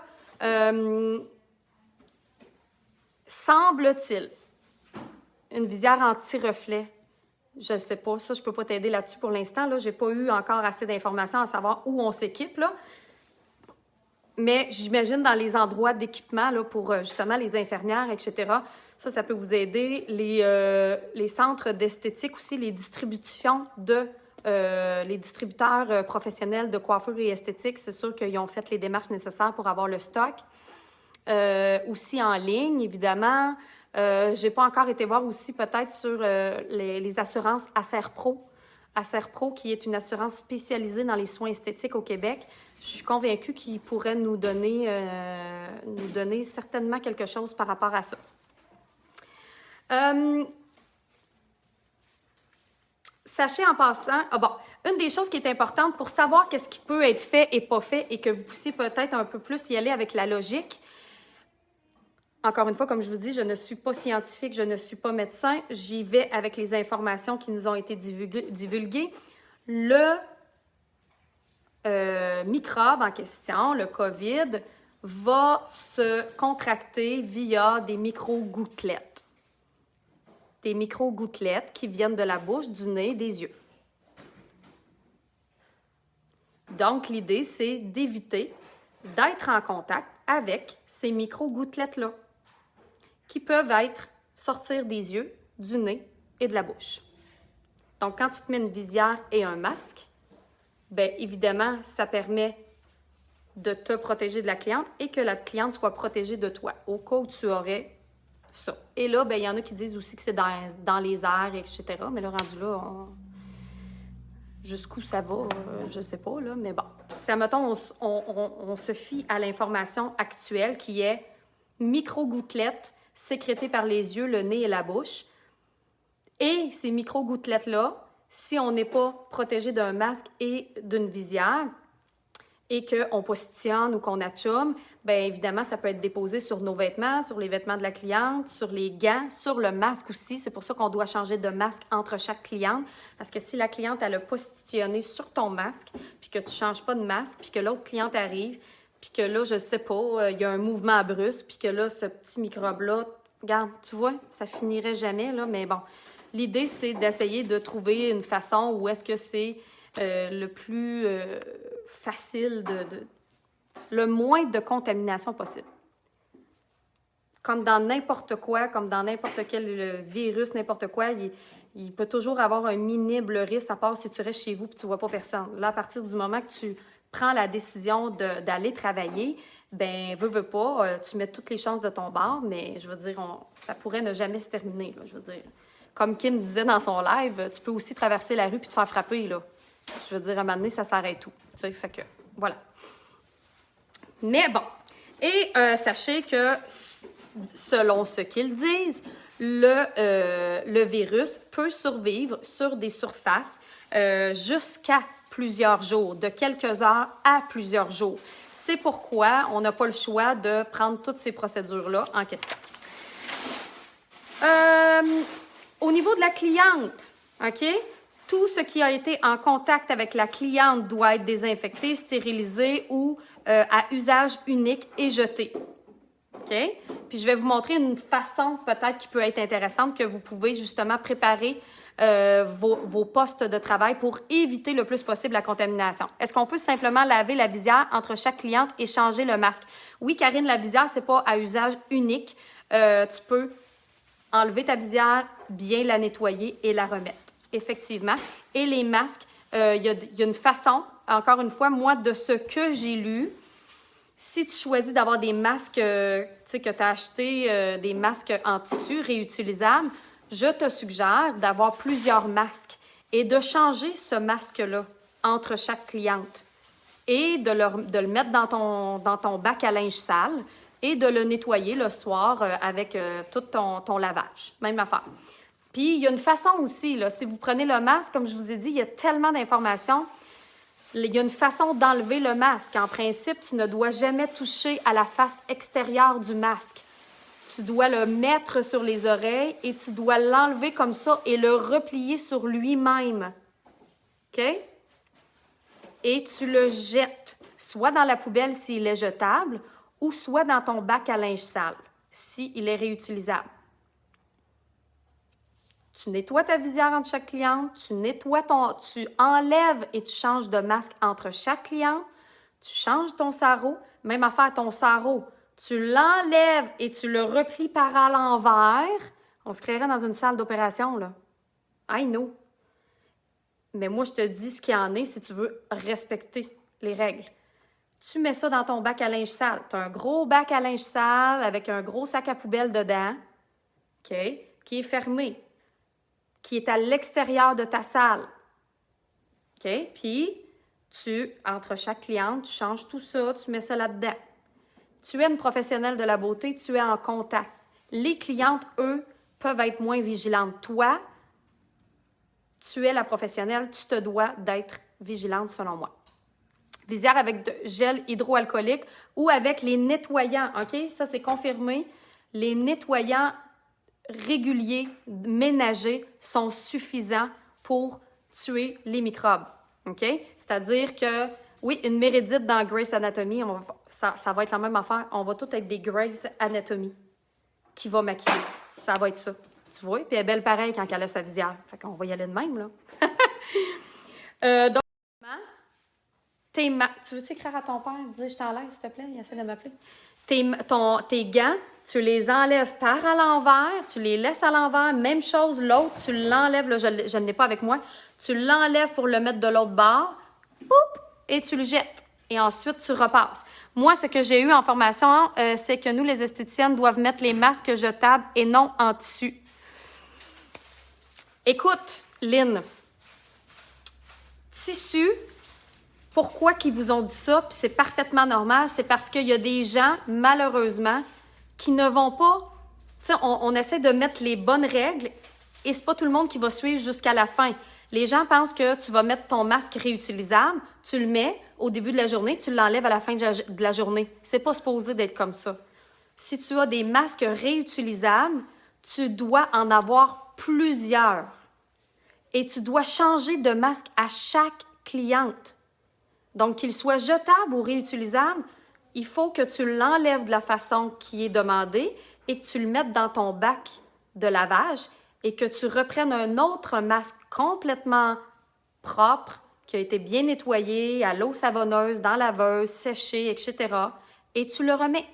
semble-t-il, une visière anti-reflet, je ne sais pas, ça, je ne peux pas t'aider là-dessus pour l'instant. Je n'ai pas eu encore assez d'informations à savoir où on s'équipe, là. Mais j'imagine dans les endroits d'équipement là, pour justement les infirmières, etc., ça peut vous aider. Les centres d'esthétique aussi, les distributions les distributeurs professionnels de coiffure et esthétique, c'est sûr qu'ils ont fait les démarches nécessaires pour avoir le stock. Aussi en ligne, évidemment. Je n'ai pas encore été voir aussi peut-être sur les assurances Acer Pro. Acer Pro, qui est une assurance spécialisée dans les soins esthétiques au Québec. Je suis convaincue qu'ils pourraient nous donner certainement quelque chose par rapport à ça. Sachez en passant, une des choses qui est importante pour savoir qu'est-ce qui peut être fait et pas fait et que vous puissiez peut-être un peu plus y aller avec la logique. Encore une fois, comme je vous dis, je ne suis pas scientifique, je ne suis pas médecin. J'y vais avec les informations qui nous ont été divulguées. Le microbe en question, le COVID, va se contracter via des micro-gouttelettes. Des micro-gouttelettes qui viennent de la bouche, du nez, des yeux. Donc, l'idée, c'est d'éviter d'être en contact avec ces micro-gouttelettes-là, qui peuvent sortir des yeux, du nez et de la bouche. Donc, quand tu te mets une visière et un masque, bien évidemment, ça permet de te protéger de la cliente et que la cliente soit protégée de toi, au cas où tu aurais ça. Et là, bien, il y en a qui disent aussi que c'est dans les airs, etc. Mais là, rendu là, jusqu'où ça va, je ne sais pas, là, mais bon. Si, admettons, on se fie à l'information actuelle qui est micro-gouttelettes sécrétées par les yeux, le nez et la bouche. Et ces micro-gouttelettes-là, si on n'est pas protégé d'un masque et d'une visière et qu'on postillonne ou qu'on achoume, bien évidemment, ça peut être déposé sur nos vêtements, sur les vêtements de la cliente, sur les gants, sur le masque aussi. C'est pour ça qu'on doit changer de masque entre chaque cliente. Parce que si la cliente, elle a postillonné sur ton masque, puis que tu ne changes pas de masque, puis que l'autre cliente arrive, puis que là, je ne sais pas, il y a un mouvement brusque, puis que là, ce petit microbe-là, regarde, tu vois, ça finirait jamais, là, mais bon. L'idée, c'est d'essayer de trouver une façon où est-ce que c'est le plus facile, le moins de contamination possible. Comme dans n'importe quoi, comme dans n'importe quel virus, n'importe quoi, il peut toujours avoir un minime risque, à part si tu restes chez vous et tu ne vois pas personne. Là, à partir du moment que tu prends la décision d'aller travailler, ben veux pas, tu mets toutes les chances de ton bord, mais je veux dire, ça pourrait ne jamais se terminer, là, je veux dire. Comme Kim disait dans son live, tu peux aussi traverser la rue puis te faire frapper, là. Je veux dire, à un moment donné, ça s'arrête tout. Tu sais, fait que, voilà. Mais bon. Et sachez que, selon ce qu'ils disent, le virus peut survivre sur des surfaces jusqu'à plusieurs jours, de quelques heures à plusieurs jours. C'est pourquoi on n'a pas le choix de prendre toutes ces procédures-là en question. Au niveau de la cliente, OK? Tout ce qui a été en contact avec la cliente doit être désinfecté, stérilisé ou à usage unique et jeté. OK? Puis je vais vous montrer une façon peut-être qui peut être intéressante que vous pouvez justement préparer vos postes de travail pour éviter le plus possible la contamination. Est-ce qu'on peut simplement laver la visière entre chaque cliente et changer le masque? Oui, Karine, la visière, c'est pas à usage unique. Tu peux enlever ta visière, bien la nettoyer et la remettre. Effectivement. Et les masques, il y a une façon, encore une fois, moi, de ce que j'ai lu, si tu choisis d'avoir des masques, tu sais, que tu as acheté, des masques en tissu réutilisables, je te suggère d'avoir plusieurs masques et de changer ce masque-là entre chaque cliente et de le mettre dans ton bac à linge sale et de le nettoyer le soir avec tout ton lavage. Même affaire. Puis, il y a une façon aussi, là, si vous prenez le masque, comme je vous ai dit, il y a tellement d'informations. Il y a une façon d'enlever le masque. En principe, tu ne dois jamais toucher à la face extérieure du masque. Tu dois le mettre sur les oreilles et tu dois l'enlever comme ça et le replier sur lui-même. OK? Et tu le jettes, soit dans la poubelle s'il est jetable, ou soit dans ton bac à linge sale, s'il est réutilisable. Tu nettoies ta visière entre chaque cliente, tu enlèves et tu changes de masque entre chaque client, tu changes ton sarrau, même affaire ton sarrau, tu l'enlèves et tu le replies par à l'envers. On se créerait dans une salle d'opération, là. I know. Mais moi, je te dis ce qu'il y en est si tu veux respecter les règles. Tu mets ça dans ton bac à linge sale. Tu as un gros bac à linge sale avec un gros sac à poubelle dedans, OK, qui est fermé, qui est à l'extérieur de ta salle. OK? Puis, entre chaque cliente, tu changes tout ça, tu mets ça là-dedans. Tu es une professionnelle de la beauté, tu es en contact. Les clientes, eux, peuvent être moins vigilantes. Toi, tu es la professionnelle, tu te dois d'être vigilante selon moi. Visière avec de gel hydroalcoolique ou avec les nettoyants, OK? Ça, c'est confirmé. Les nettoyants réguliers, ménagers, sont suffisants pour tuer les microbes, OK? C'est-à-dire que, oui, une Mérédith dans Grey's Anatomy, ça va être la même affaire. On va tout être des Grey's Anatomy qui va maquiller. Ça va être ça. Tu vois? Puis elle est belle pareil quand elle a sa visière. Fait qu'on va y aller de même, là. Donc, tu veux-tu écrire à ton père? Dis, je t'enlève, s'il te plaît. Il essaie de m'appeler. Tes gants, tu les enlèves par à l'envers, tu les laisses à l'envers. Même chose, l'autre, tu l'enlèves. Là, je ne l'ai pas avec moi. Tu l'enlèves pour le mettre de l'autre bord. Poup, et tu le jettes. Et ensuite, tu repasses. Moi, ce que j'ai eu en formation, c'est que nous, les esthéticiennes, doivent mettre les masques jetables et non en tissu. Écoute, Lynn, tissu, pourquoi qu'ils vous ont dit ça, puis c'est parfaitement normal, c'est parce qu'il y a des gens, malheureusement, qui ne vont pas... Tu sais, on essaie de mettre les bonnes règles et c'est pas tout le monde qui va suivre jusqu'à la fin. Les gens pensent que tu vas mettre ton masque réutilisable, tu le mets au début de la journée, tu l'enlèves à la fin de la journée. C'est pas supposé d'être comme ça. Si tu as des masques réutilisables, tu dois en avoir plusieurs. Et tu dois changer de masque à chaque cliente. Donc, qu'il soit jetable ou réutilisable, il faut que tu l'enlèves de la façon qui est demandée et que tu le mettes dans ton bac de lavage et que tu reprennes un autre masque complètement propre, qui a été bien nettoyé, à l'eau savonneuse, dans la laveuse, séché, etc. Et tu le remets.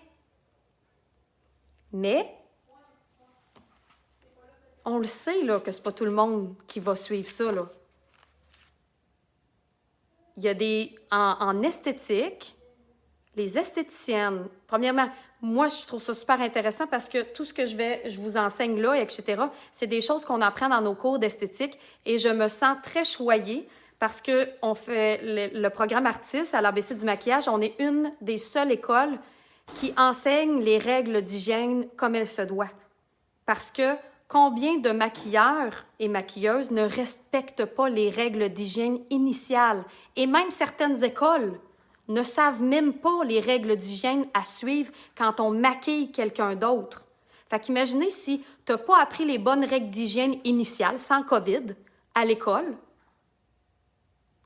Mais, on le sait là, que ce n'est pas tout le monde qui va suivre ça, là. Il y a en esthétique, les esthéticiennes, premièrement, moi, je trouve ça super intéressant parce que tout ce que je vous enseigne là, etc., c'est des choses qu'on apprend dans nos cours d'esthétique et je me sens très choyée parce qu'on fait le programme artiste à l'ABC du maquillage. On est une des seules écoles qui enseigne les règles d'hygiène comme elles se doivent. Parce que combien de maquilleurs et maquilleuses ne respectent pas les règles d'hygiène initiales? Et même certaines écoles ne savent même pas les règles d'hygiène à suivre quand on maquille quelqu'un d'autre. Fait qu'imaginez si tu n'as pas appris les bonnes règles d'hygiène initiales, sans COVID, à l'école.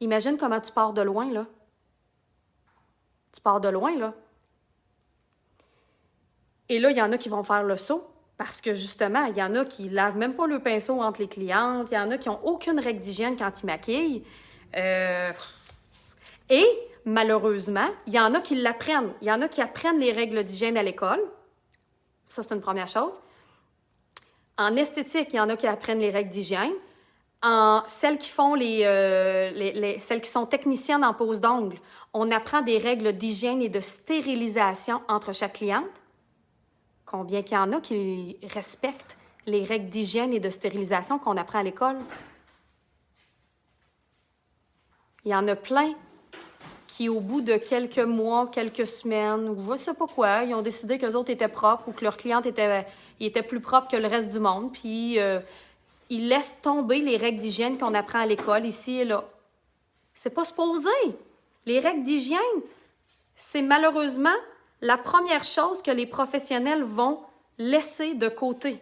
Imagine comment tu pars de loin, là. Tu pars de loin, là. Et là, il y en a qui vont faire le saut parce que, justement, il y en a qui ne lavent même pas le pinceau entre les clientes. Il y en a qui n'ont aucune règle d'hygiène quand ils maquillent. Et, malheureusement, il y en a qui l'apprennent. Il y en a qui apprennent les règles d'hygiène à l'école. Ça, c'est une première chose. En esthétique, il y en a qui apprennent les règles d'hygiène. Celles qui font celles qui sont techniciennes en pose d'ongles, on apprend des règles d'hygiène et de stérilisation entre chaque cliente. Combien qu'il y en a qui respectent les règles d'hygiène et de stérilisation qu'on apprend à l'école? Il y en a plein qui, au bout de quelques mois, quelques semaines, ou je ne sais pas quoi, ils ont décidé qu'eux autres étaient propres ou que leurs clientes étaient plus propres que le reste du monde, puis ils laissent tomber les règles d'hygiène qu'on apprend à l'école, ici et là. C'est pas supposé. Les règles d'hygiène, c'est malheureusement la première chose que les professionnels vont laisser de côté.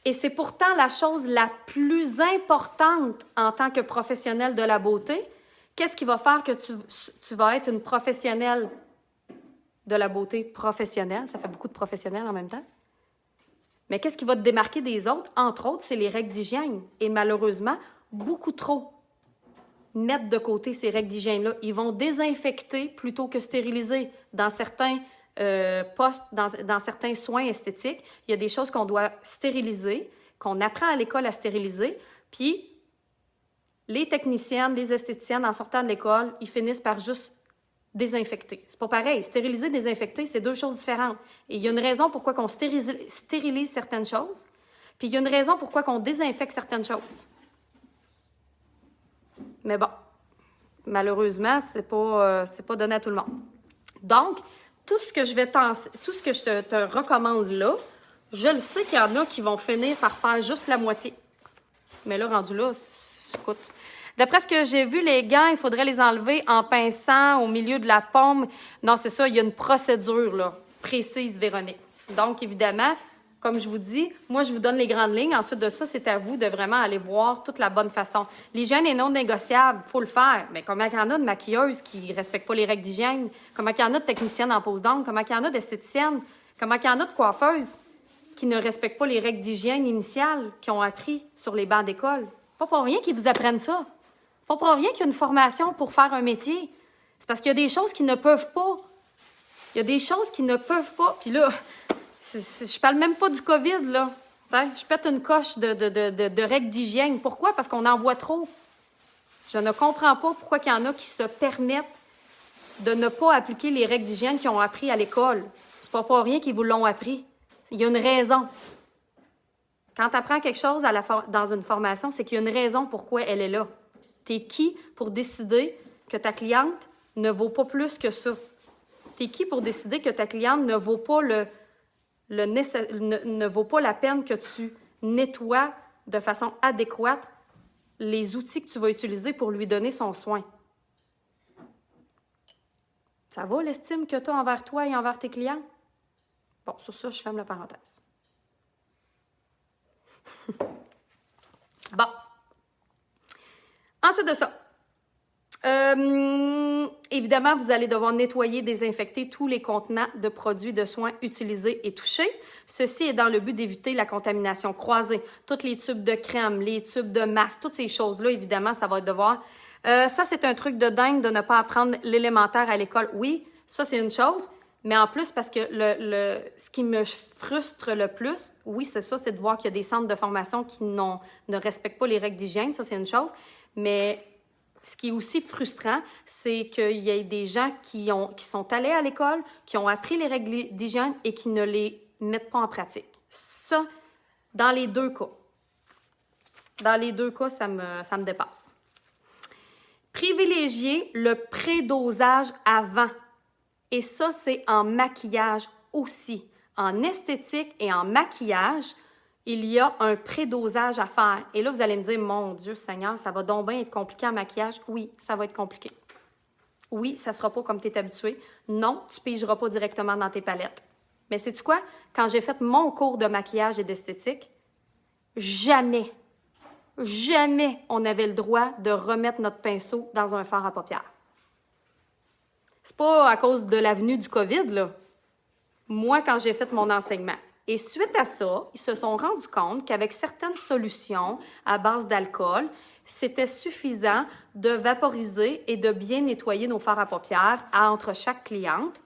Et c'est pourtant la chose la plus importante en tant que professionnel de la beauté. Qu'est-ce qui va faire que tu vas être une professionnelle de la beauté professionnelle? Ça fait beaucoup de professionnels en même temps. Mais qu'est-ce qui va te démarquer des autres? Entre autres, c'est les règles d'hygiène. Et malheureusement, beaucoup trop mettent de côté ces règles d'hygiène-là. Ils vont désinfecter plutôt que stériliser. Dans certains postes, dans certains soins esthétiques, il y a des choses qu'on doit stériliser, qu'on apprend à l'école à stériliser, puis les techniciennes, les esthéticiennes, en sortant de l'école, ils finissent par juste désinfecter. C'est pas pareil. Stériliser, désinfecter, c'est deux choses différentes. Et il y a une raison pourquoi on stérilise certaines choses, puis il y a une raison pourquoi on désinfecte certaines choses. Mais bon, malheureusement, c'est pas donné à tout le monde. Donc, tout ce que je te recommande là, je le sais qu'il y en a qui vont finir par faire juste la moitié. Mais là, rendu là, écoute, d'après ce que j'ai vu, les gants, il faudrait les enlever en pinçant au milieu de la paume. Non, c'est ça, il y a une procédure là, précise, Véronique. Donc, évidemment, comme je vous dis, moi, je vous donne les grandes lignes. Ensuite de ça, c'est à vous de vraiment aller voir toute la bonne façon. L'hygiène est non négociable, il faut le faire. Mais comment il y en a de maquilleuses qui ne respectent pas les règles d'hygiène? Comment il y en a de techniciennes en pose d'ongles? Comment il y en a d'esthéticiennes? Comment il y en a de coiffeuses qui ne respectent pas les règles d'hygiène initiales qu'ils ont appris sur les bancs d'école? Pas pour rien qu'ils vous apprennent ça. Pas pour rien qu'il y a une formation pour faire un métier. C'est parce qu'il y a des choses qui ne peuvent pas. Il y a des choses qui ne peuvent pas. Puis là, je parle même pas du COVID, là. Je pète une coche de règles d'hygiène. Pourquoi? Parce qu'on en voit trop. Je ne comprends pas pourquoi il y en a qui se permettent de ne pas appliquer les règles d'hygiène qu'ils ont appris à l'école. C'est pas pour rien qu'ils vous l'ont appris. Il y a une raison. Quand tu apprends quelque chose dans une formation, c'est qu'il y a une raison pourquoi elle est là. Tu es qui pour décider que ta cliente ne vaut pas plus que ça? Tu es qui pour décider que ta cliente ne vaut pas ne vaut pas la peine que tu nettoies de façon adéquate les outils que tu vas utiliser pour lui donner son soin? Ça va, l'estime que tu as envers toi et envers tes clients? Bon, sur ça, je ferme la parenthèse. Bon. Ensuite de ça, évidemment, vous allez devoir nettoyer, désinfecter tous les contenants de produits de soins utilisés et touchés. Ceci est dans le but d'éviter la contamination croisée. Tous les tubes de crème, les tubes de masque, toutes ces choses-là, évidemment, ça va devoir... ça, c'est un truc de dingue de ne pas apprendre l'élémentaire à l'école. Oui, ça, c'est une chose. Mais en plus, parce que ce qui me frustre le plus, oui, c'est ça, c'est de voir qu'il y a des centres de formation qui ne respectent pas les règles d'hygiène. Ça, c'est une chose. Mais ce qui est aussi frustrant, c'est qu'il y ait des gens qui sont allés à l'école, qui ont appris les règles d'hygiène et qui ne les mettent pas en pratique. Ça, dans les deux cas. Dans les deux cas, ça me dépasse. Privilégier le prédosage avant. Et ça, c'est en maquillage aussi. En esthétique et en maquillage, il y a un prédosage à faire. Et là, vous allez me dire, mon Dieu Seigneur, ça va donc bien être compliqué en maquillage. Oui, ça va être compliqué. Oui, ça ne sera pas comme tu es habitué. Non, tu ne pigeras pas directement dans tes palettes. Mais sais-tu quoi? Quand j'ai fait mon cours de maquillage et d'esthétique, jamais on avait le droit de remettre notre pinceau dans un fard à paupières. C'est pas à cause de l'avenue du COVID, là. Moi, quand j'ai fait mon enseignement. Et suite à ça, ils se sont rendus compte qu'avec certaines solutions à base d'alcool, c'était suffisant de vaporiser et de bien nettoyer nos fards à paupières entre chaque cliente.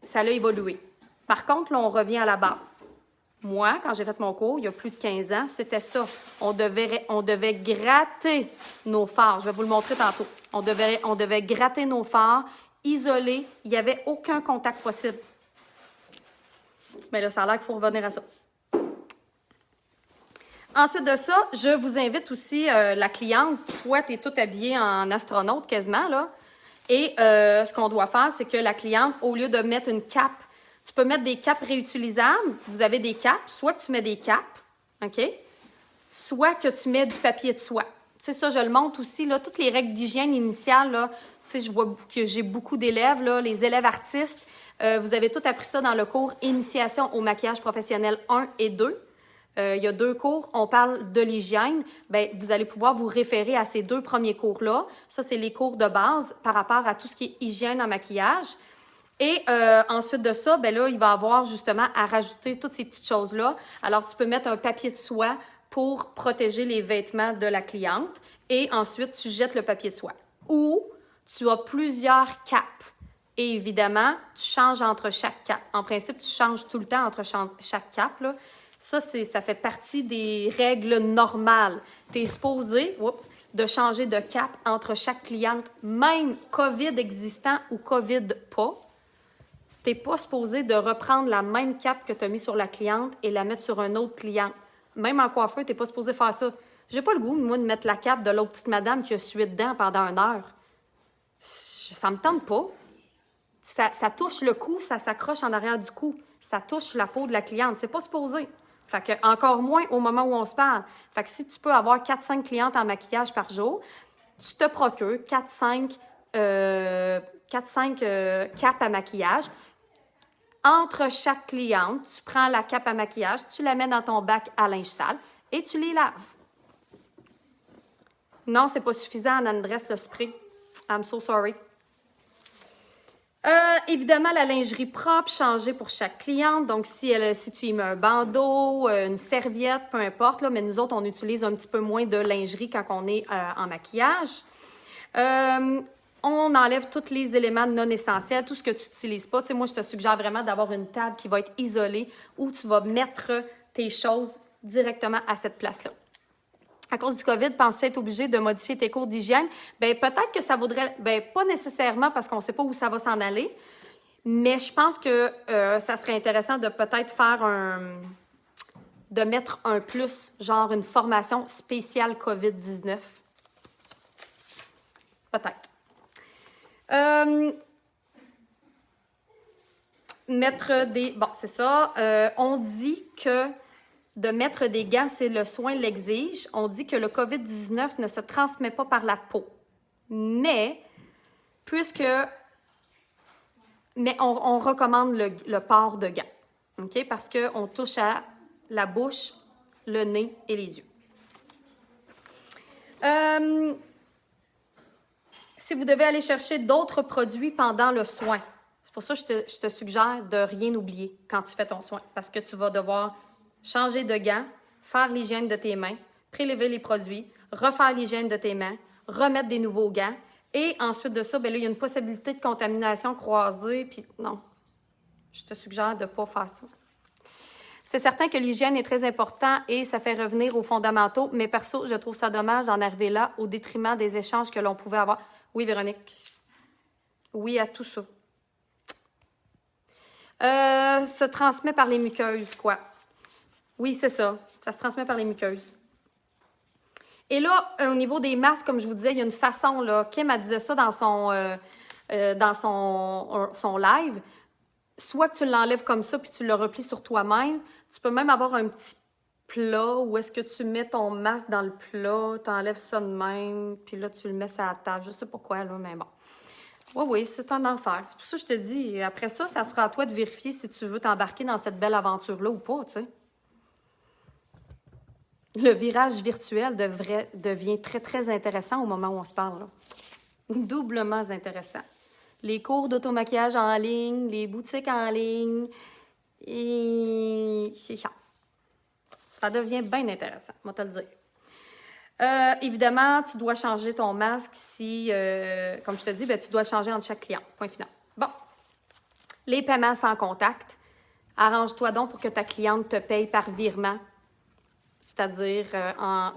Ça a évolué. Par contre, là, on revient à la base. Moi, quand j'ai fait mon cours, il y a plus de 15 ans, c'était ça. On devait gratter nos fards. Je vais vous le montrer tantôt. On devait gratter nos fards, isoler. Il n'y avait aucun contact possible. Mais là, ça a l'air qu'il faut revenir à ça. Ensuite de ça, je vous invite aussi la cliente. Toi, tu es toute habillée en astronaute quasiment, là. Et ce qu'on doit faire, c'est que la cliente, au lieu de mettre une cape, tu peux mettre des capes réutilisables. Vous avez des capes. Soit que tu mets des capes, OK? Soit que tu mets du papier de soie. Tu sais, ça, je le montre aussi, là. Toutes les règles d'hygiène initiales, là. Tu sais, je vois que j'ai beaucoup d'élèves, là. Les élèves artistes, vous avez tout appris ça dans le cours Initiation au maquillage professionnel 1 et 2. Il y a 2 cours, on parle de l'hygiène. Bien, vous allez pouvoir vous référer à ces 2 premiers cours-là. Ça, c'est les cours de base par rapport à tout ce qui est hygiène en maquillage. Et ensuite de ça, bien là, il va avoir justement à rajouter toutes ces petites choses-là. Alors, tu peux mettre un papier de soie pour protéger les vêtements de la cliente. Et ensuite, tu jettes le papier de soie. Ou tu as plusieurs capes. Et évidemment, tu changes entre chaque cape. En principe, tu changes tout le temps entre chaque cape, là. Ça fait partie des règles normales. Tu es supposé de changer de cap entre chaque cliente, même COVID existant ou COVID pas. Tu n'es pas supposé de reprendre la même cape que tu as mis sur la cliente et la mettre sur un autre client. Même en coiffeur, tu n'es pas supposé faire ça. J'ai pas le goût, moi, de mettre la cape de l'autre petite madame qui a sué dedans pendant 1 heure. Ça me tente pas. Ça touche le cou, ça s'accroche en arrière du cou. Ça touche la peau de la cliente. C'est pas supposé. Fait que encore moins au moment où on se parle. Fait que si tu peux avoir 4-5 clientes en maquillage par jour, tu te procures 4-5 capes à maquillage. Entre chaque cliente, tu prends la cape à maquillage, tu la mets dans ton bac à linge sale et tu les laves. Non, c'est pas suffisant, Anne-Dresse, le spray. I'm so sorry. Évidemment, la lingerie propre, changée pour chaque cliente. Donc, si tu y mets un bandeau, une serviette, peu importe, là, mais nous autres, on utilise un petit peu moins de lingerie quand on est en maquillage. On enlève tous les éléments non essentiels, tout ce que tu n'utilises pas. Tu sais, moi, je te suggère vraiment d'avoir une table qui va être isolée où tu vas mettre tes choses directement à cette place-là. À cause du COVID, penses-tu être obligé de modifier tes cours d'hygiène? Bien, peut-être que ça vaudrait... Bien, pas nécessairement parce qu'on ne sait pas où ça va s'en aller, mais je pense que ça serait intéressant de peut-être faire de mettre un plus, genre une formation spéciale COVID-19. Peut-être. Mettre des... Bon, c'est ça. On dit que de mettre des gants, c'est le soin l'exige. On dit que le COVID-19 ne se transmet pas par la peau. Mais on recommande le port de gants. OK? Parce qu'on touche à la bouche, le nez et les yeux. Si vous devez aller chercher d'autres produits pendant le soin, c'est pour ça que je te suggère de rien oublier quand tu fais ton soin. Parce que tu vas devoir changer de gants, faire l'hygiène de tes mains, prélever les produits, refaire l'hygiène de tes mains, remettre des nouveaux gants. Et ensuite de ça, bien là, il y a une possibilité de contamination croisée. Puis non, je te suggère de ne pas faire ça. C'est certain que l'hygiène est très important et ça fait revenir aux fondamentaux. Mais perso, je trouve ça dommage d'en arriver là au détriment des échanges que l'on pouvait avoir. Oui, Véronique. Oui à tout ça. Se transmet par les muqueuses, quoi. Oui, c'est ça. Ça se transmet par les muqueuses. Et là, au niveau des masques, comme je vous disais, il y a une façon, là, Kim, elle disait ça dans son live. soit que tu l'enlèves comme ça puis tu le replies sur toi-même. Tu peux même avoir un petit plat où est-ce que tu mets ton masque dans le plat, tu enlèves ça de même, puis là, tu le mets sur la table. Je sais pas quoi, là, mais bon. Oui, c'est un enfer. C'est pour ça que je te dis, après ça, ça sera à toi de vérifier si tu veux t'embarquer dans cette belle aventure-là ou pas, tu sais. Le virage virtuel devient très, très intéressant au moment où on se parle, là. Doublement intéressant. Les cours d'automaquillage en ligne, les boutiques en ligne, et c'est ça. Ça devient bien intéressant, on va te le dire. Évidemment, tu dois changer ton masque si, comme je te dis, ben, tu dois changer entre chaque client. Point final. Bon. Les paiements sans contact. Arrange-toi donc pour que ta cliente te paye par virement, c'est-à-dire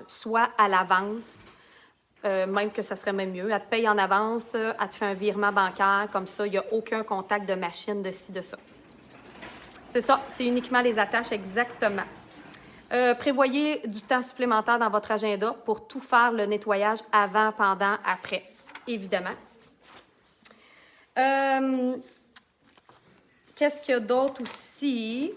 soit à l'avance, même que ça serait même mieux. Elle te paye en avance, elle te fait un virement bancaire, comme ça, il n'y a aucun contact de machine de ci, de ça. C'est ça, c'est uniquement les attaches exactement. Prévoyez du temps supplémentaire dans votre agenda pour tout faire le nettoyage avant, pendant, après, évidemment. Qu'est-ce qu'il y a d'autre aussi?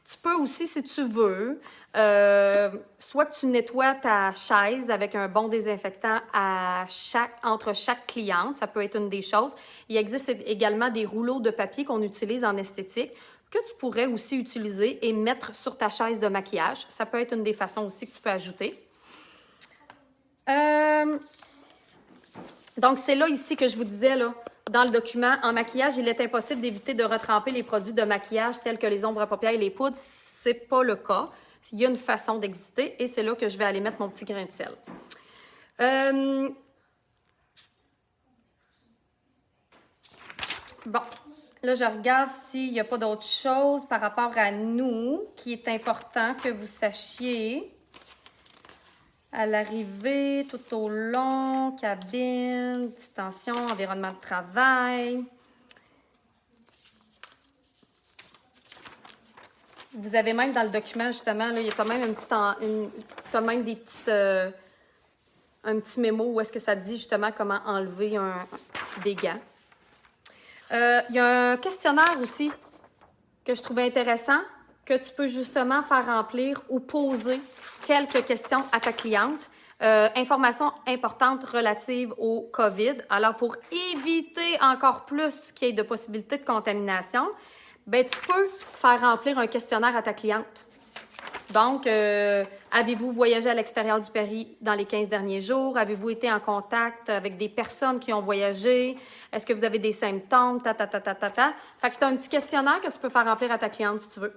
Tu peux aussi, si tu veux, soit que tu nettoies ta chaise avec un bon désinfectant entre chaque cliente, ça peut être une des choses. Il existe également des rouleaux de papier qu'on utilise en esthétique, que tu pourrais aussi utiliser et mettre sur ta chaise de maquillage. Ça peut être une des façons aussi que tu peux ajouter. Donc, c'est là ici que je vous disais, là, dans le document, en maquillage, il est impossible d'éviter de retremper les produits de maquillage tels que les ombres à paupières et les poudres. C'est pas le cas. Il y a une façon d'exister et c'est là que je vais aller mettre mon petit grain de sel. Bon. Là, je regarde s'il n'y a pas d'autre chose par rapport à nous qui est important que vous sachiez. À l'arrivée, tout au long, cabine, distension, environnement de travail. Vous avez même dans le document, justement, là, il y a quand même un petit mémo où est-ce que ça dit justement comment enlever des gants. Il y a un questionnaire aussi que je trouvais intéressant, que tu peux justement faire remplir ou poser quelques questions à ta cliente. Informations importantes relatives au COVID. Alors, pour éviter encore plus qu'il y ait de possibilités de contamination, ben, tu peux faire remplir un questionnaire à ta cliente. Donc, avez-vous voyagé à l'extérieur du pays dans les 15 derniers jours? Avez-vous été en contact avec des personnes qui ont voyagé? Est-ce que vous avez des symptômes? Fait que tu as un petit questionnaire que tu peux faire remplir à ta cliente si tu veux,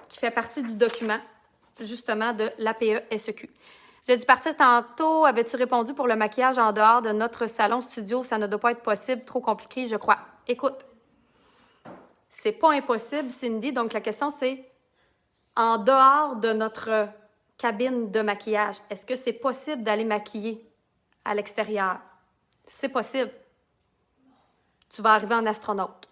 qui fait partie du document, justement, de l'APE-SEQ. J'ai dû partir tantôt. Avais-tu répondu pour le maquillage en dehors de notre salon studio? Ça ne doit pas être possible, trop compliqué, je crois. Écoute, c'est pas impossible, Cindy. Donc, la question, c'est en dehors de notre cabine de maquillage, est-ce que c'est possible d'aller maquiller à l'extérieur? C'est possible. Tu vas arriver en astronaute.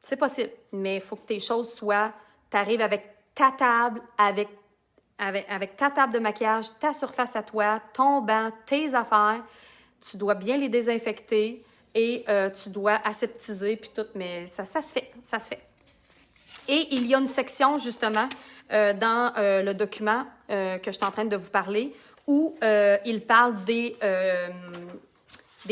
C'est possible, mais il faut que tes choses soient... Tu arrives avec ta table, avec ta table de maquillage, ta surface à toi, ton banc, tes affaires. Tu dois bien les désinfecter et tu dois aseptiser puis tout, mais ça se fait, ça se fait. Et il y a une section, justement, dans le document que je suis en train de vous parler, où il parle des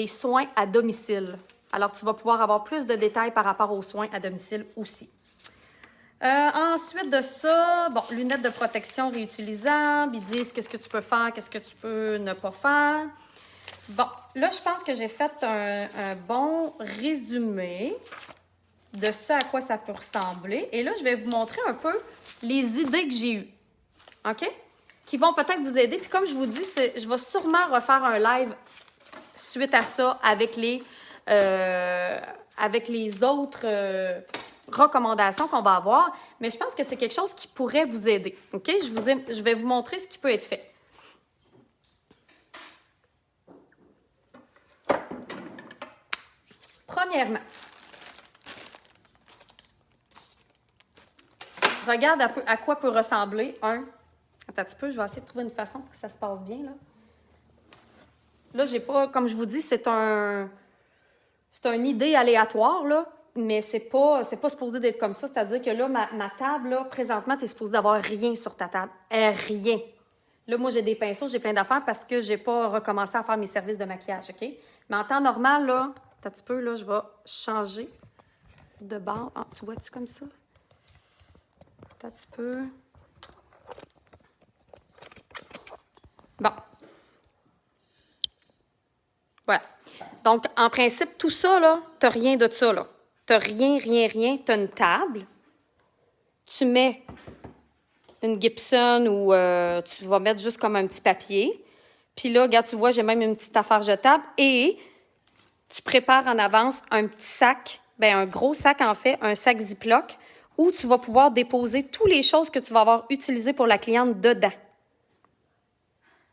soins à domicile. Alors, tu vas pouvoir avoir plus de détails par rapport aux soins à domicile aussi. Ensuite de ça, bon, lunettes de protection réutilisables. Ils disent qu'est-ce que tu peux faire, qu'est-ce que tu peux ne pas faire. Bon, là, je pense que j'ai fait un bon résumé de ce à quoi ça peut ressembler. Et là, je vais vous montrer un peu les idées que j'ai eues. OK? Qui vont peut-être vous aider. Puis comme je vous dis, je vais sûrement refaire un live suite à ça avec les autres recommandations qu'on va avoir. Mais je pense que c'est quelque chose qui pourrait vous aider. OK? Je vais vous montrer ce qui peut être fait. Premièrement, regarde à quoi peut ressembler un... Attends un petit peu, je vais essayer de trouver une façon pour que ça se passe bien, là. Là, j'ai pas... Comme je vous dis, c'est un C'est une idée aléatoire, là, mais c'est pas supposé d'être comme ça. C'est-à-dire que là, ma table, là, présentement, tu es supposé d'avoir rien sur ta table. Rien. Là, moi, j'ai des pinceaux, j'ai plein d'affaires parce que j'ai pas recommencé à faire mes services de maquillage, OK? Mais en temps normal, là, un petit peu, là, je vais changer de bord. Ah, tu vois-tu comme ça? Un petit peu. Bon. Voilà. Donc, en principe, tout ça, là, t'as rien de ça, là. T'as rien. T'as une table. Tu mets une Gibson ou tu vas mettre juste comme un petit papier. Puis là, regarde, tu vois, j'ai même une petite affaire jetable. Et tu prépares en avance un petit sac, bien un gros sac en fait, un sac Ziploc, où tu vas pouvoir déposer toutes les choses que tu vas avoir utilisées pour la cliente dedans.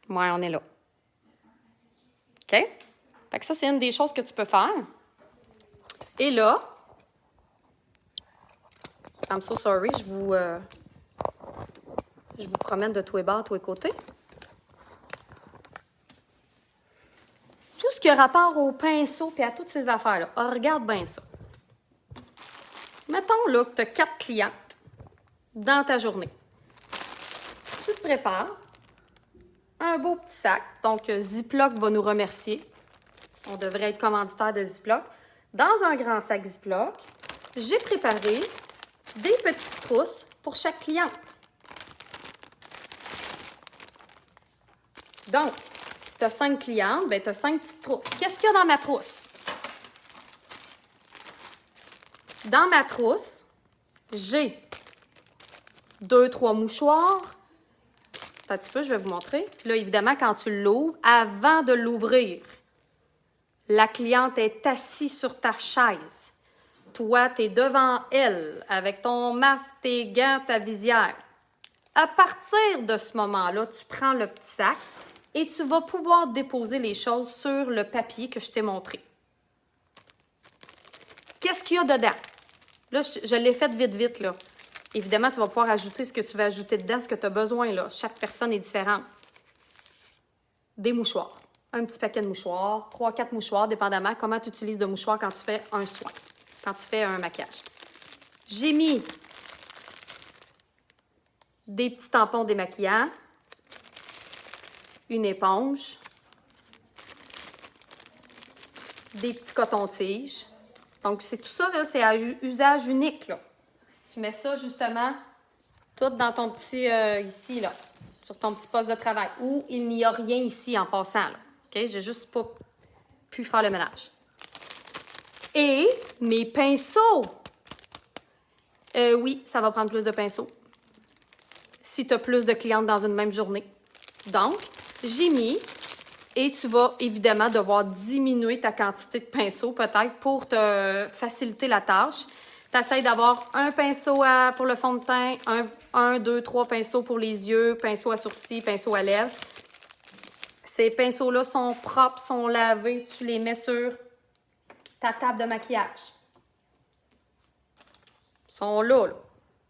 Ouais, on est là. OK? Fait que ça, c'est une des choses que tu peux faire. Et là, I'm so sorry, je vous promène de tous les bords, tous les côtés. Tout ce qui a rapport au pinceau et à toutes ces affaires-là. Ah, regarde bien ça. Mettons là que tu as 4 clientes dans ta journée. Tu te prépares un beau petit sac. Donc, Ziploc va nous remercier. On devrait être commanditaire de Ziploc. Dans un grand sac Ziploc, j'ai préparé des petites trousses pour chaque cliente. Donc, si tu as 5 clientes, bien, tu as 5 petites trousses. Qu'est-ce qu'il y a dans ma trousse? Dans ma trousse, j'ai 2-3 mouchoirs. Un petit peu, je vais vous montrer. Là, évidemment, quand tu l'ouvres, avant de l'ouvrir, la cliente est assise sur ta chaise. Toi, tu es devant elle avec ton masque, tes gants, ta visière. À partir de ce moment-là, tu prends le petit sac et tu vas pouvoir déposer les choses sur le papier que je t'ai montré. Qu'est-ce qu'il y a dedans? Là, je l'ai fait vite, là. Évidemment, tu vas pouvoir ajouter ce que tu veux ajouter dedans, ce que tu as besoin, là. Chaque personne est différente. Des mouchoirs. Un petit paquet de mouchoirs, 3-4 mouchoirs, dépendamment comment tu utilises de mouchoirs quand tu fais un soin, quand tu fais un maquillage. J'ai mis des petits tampons démaquillants, une éponge, des petits cotons-tiges. Donc, c'est tout ça, là, c'est à usage unique, là. Tu mets ça, justement, tout dans ton petit, ici, là, sur ton petit poste de travail, où il n'y a rien ici en passant, là. OK? J'ai juste pas pu faire le ménage. Et mes pinceaux. Oui, ça va prendre plus de pinceaux si tu as plus de clientes dans une même journée. Donc, j'ai mis, et tu vas évidemment devoir diminuer ta quantité de pinceaux peut-être pour te faciliter la tâche. Tu essaies d'avoir un pinceau pour le fond de teint, 2, 3 pinceaux pour les yeux, pinceau à sourcils, pinceau à lèvres. Ces pinceaux-là sont propres, sont lavés. Tu les mets sur ta table de maquillage. Ils sont là.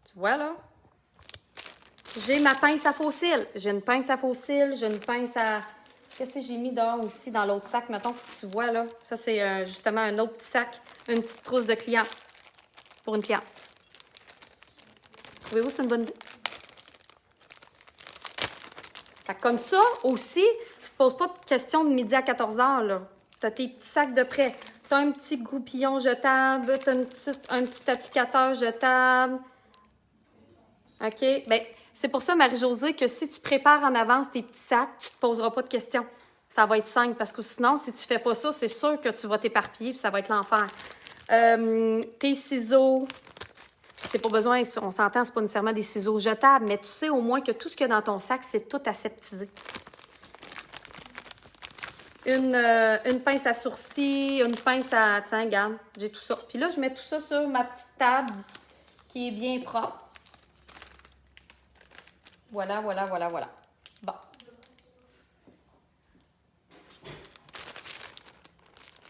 Tu vois, là? J'ai ma pince à faux cils. J'ai une pince à faux cils, j'ai une pince à... Qu'est-ce que j'ai mis dehors aussi dans l'autre sac, mettons, que tu vois, là? Ça, c'est justement un autre petit sac, une petite trousse de client pour une cliente. Trouvez-vous que c'est une bonne idée? Fait que comme ça, aussi, tu ne te poses pas de questions de midi à 14 h, là. Tu as tes petits sacs de prêt. Tu as un petit goupillon jetable, tu as un petit applicateur jetable. OK? Bien, c'est pour ça, Marie-Josée, que si tu prépares en avance tes petits sacs, tu ne te poseras pas de questions. Ça va être simple, parce que sinon, si tu ne fais pas ça, c'est sûr que tu vas t'éparpiller, puis ça va être l'enfer. Tes ciseaux, puis c'est pas besoin, on s'entend, c'est pas nécessairement des ciseaux jetables, mais tu sais au moins que tout ce qu'il y a dans ton sac, c'est tout aseptisé. Une pince à sourcils, une pince à... Tiens, regarde, j'ai tout ça. Puis là, je mets tout ça sur ma petite table qui est bien propre. Voilà. Bon.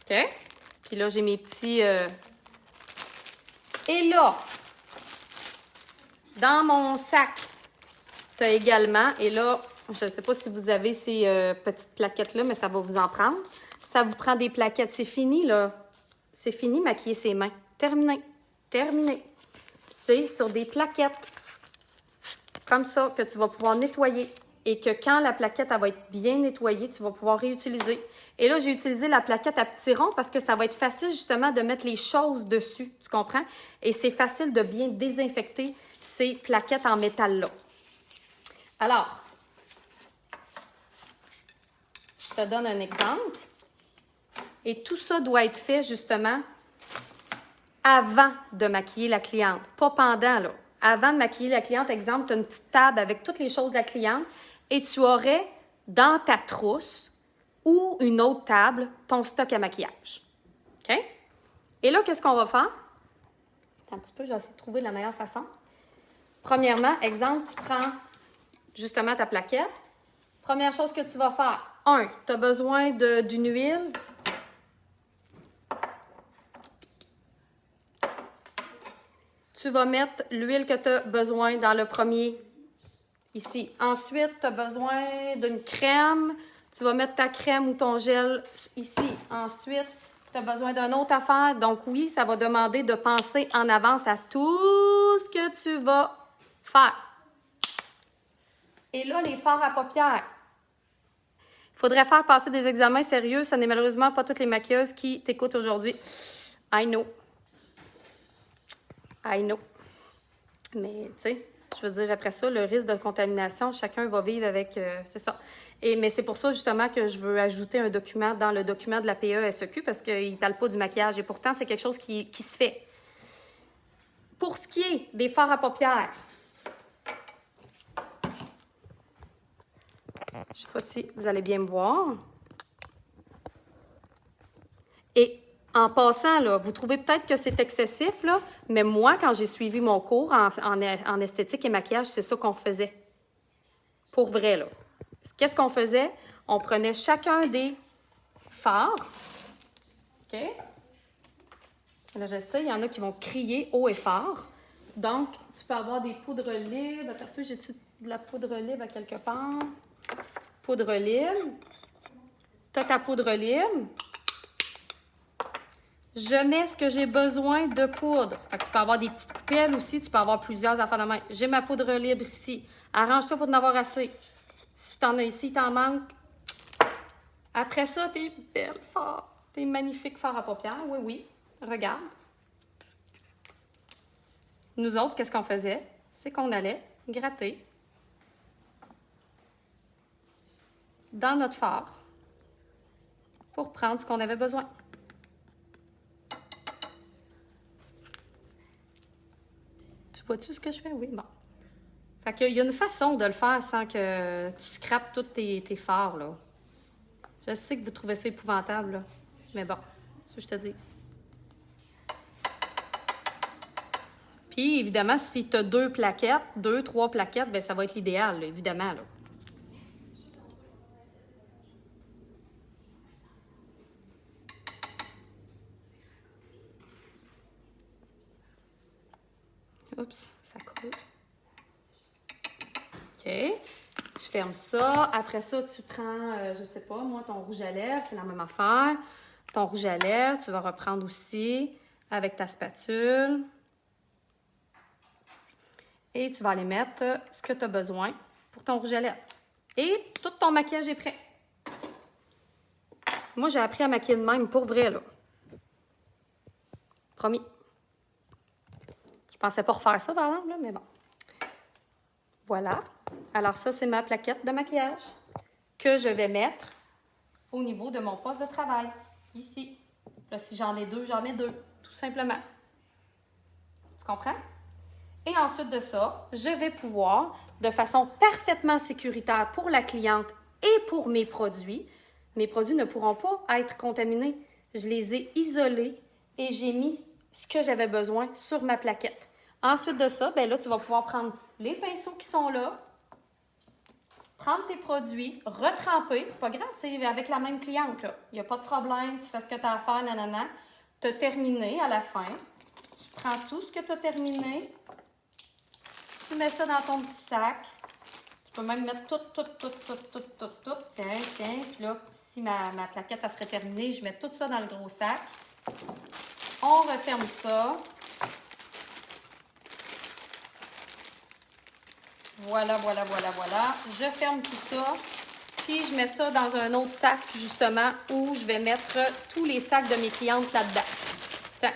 OK? Puis là, j'ai mes petits... Et là, dans mon sac, tu as également... Et là, je ne sais pas si vous avez ces petites plaquettes-là, mais ça va vous en prendre. Ça vous prend des plaquettes. C'est fini, là. C'est fini, maquiller ses mains. Terminé. Terminé. C'est sur des plaquettes comme ça que tu vas pouvoir nettoyer et que quand la plaquette elle va être bien nettoyée, tu vas pouvoir réutiliser. Et là, j'ai utilisé la plaquette à petits ronds parce que ça va être facile justement de mettre les choses dessus, tu comprends? Et c'est facile de bien désinfecter ces plaquettes en métal-là. Alors, je te donne un exemple. Et tout ça doit être fait justement avant de maquiller la cliente, pas pendant, là. Avant de maquiller la cliente, exemple, tu as une petite table avec toutes les choses de la cliente et tu aurais dans ta trousse ou une autre table ton stock à maquillage. OK? Et là, qu'est-ce qu'on va faire? Attends un petit peu, je vais essayer de trouver la meilleure façon. Premièrement, exemple, tu prends justement ta plaquette. Première chose que tu vas faire, tu as besoin d'une huile. Tu vas mettre l'huile que tu as besoin dans le premier, ici. Ensuite, tu as besoin d'une crème. Tu vas mettre ta crème ou ton gel ici. Ensuite, tu as besoin d'une autre affaire. Donc oui, ça va demander de penser en avance à tout ce que tu vas faire. Et là, les fards à paupières. Il faudrait faire passer des examens sérieux. Ce n'est malheureusement pas toutes les maquilleuses qui t'écoutent aujourd'hui. I know. I know. Mais, tu sais, je veux dire, après ça, le risque de contamination, chacun va vivre avec... c'est ça. Mais c'est pour ça, justement, que je veux ajouter un document dans le document de la PE-SEQ parce qu'il ne parle pas du maquillage. Et pourtant, c'est quelque chose qui se fait. Pour ce qui est des fards à paupières, je ne sais pas si vous allez bien me voir. Et en passant, là, vous trouvez peut-être que c'est excessif, là, mais moi, quand j'ai suivi mon cours en esthétique et maquillage, c'est ça qu'on faisait. Pour vrai, là. Qu'est-ce qu'on faisait? On prenait chacun des fards. OK? Là, je sais, il y en a qui vont crier haut et fort. Donc, tu peux avoir des poudres libres. Attends un peu, j'ai-tu de la poudre libre à quelque part? Poudre libre. Tu as ta poudre libre. Je mets ce que j'ai besoin de poudre. Fait que tu peux avoir des petites coupelles aussi, tu peux avoir plusieurs affaires de main. J'ai ma poudre libre ici. Arrange-toi pour en avoir assez. Si tu en as ici, t'en manques. Après ça, tes belles fards. Tes magnifiques fards à paupières. Oui, oui. Regarde. Nous autres, qu'est-ce qu'on faisait? C'est qu'on allait gratter dans notre fard pour prendre ce qu'on avait besoin. Vois-tu ce que je fais? Oui, bon. Fait qu'il y a une façon de le faire sans que tu scrapes tous tes fards, là. Je sais que vous trouvez ça épouvantable, là. Mais bon, c'est ce que je te dis. Puis, évidemment, si tu as 2 plaquettes, 2, 3 plaquettes, bien, ça va être l'idéal, là, évidemment, là. Oups, ça coule. OK. Tu fermes ça. Après ça, tu prends, je sais pas, moi, ton rouge à lèvres, c'est la même affaire. Ton rouge à lèvres, tu vas reprendre aussi avec ta spatule. Et tu vas aller mettre ce que tu as besoin pour ton rouge à lèvres. Et tout ton maquillage est prêt. Moi, j'ai appris à maquiller de même, pour vrai, là. Promis. Je pensais pas refaire ça, par exemple, là, mais bon. Voilà. Alors ça, c'est ma plaquette de maquillage que je vais mettre au niveau de mon poste de travail, ici. Là, si j'en ai 2, j'en mets 2, tout simplement. Tu comprends? Et ensuite de ça, je vais pouvoir, de façon parfaitement sécuritaire pour la cliente et pour mes produits ne pourront pas être contaminés. Je les ai isolés et j'ai mis ce que j'avais besoin sur ma plaquette. Ensuite de ça, bien là, tu vas pouvoir prendre les pinceaux qui sont là, prendre tes produits, retremper. C'est pas grave, c'est avec la même cliente, là. Il n'y a pas de problème, tu fais ce que tu as à faire, nanana. Tu as terminé à la fin. Tu prends tout ce que tu as terminé. Tu mets ça dans ton petit sac. Tu peux même mettre tout. Tiens. Puis là, si ma plaquette, elle serait terminée, je mets tout ça dans le gros sac. On referme ça. Voilà, voilà, voilà, voilà. Je ferme tout ça. Puis, je mets ça dans un autre sac, justement, où je vais mettre tous les sacs de mes clientes là-dedans. Tiens.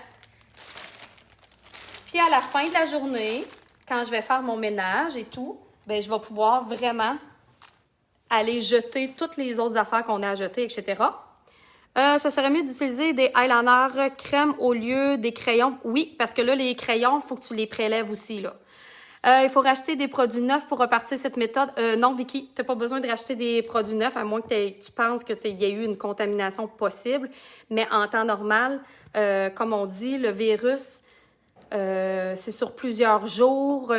Puis, à la fin de la journée, quand je vais faire mon ménage et tout, bien, je vais pouvoir vraiment aller jeter toutes les autres affaires qu'on a à jeter, etc. Ça serait mieux d'utiliser des eyeliners crème au lieu des crayons. Oui, parce que là, les crayons, il faut que tu les prélèves aussi, là. Il faut racheter des produits neufs pour repartir cette méthode. Non, Vicky, tu n'as pas besoin de racheter des produits neufs, à moins que tu penses qu'il y a eu une contamination possible. Mais en temps normal, comme on dit, le virus, c'est sur plusieurs jours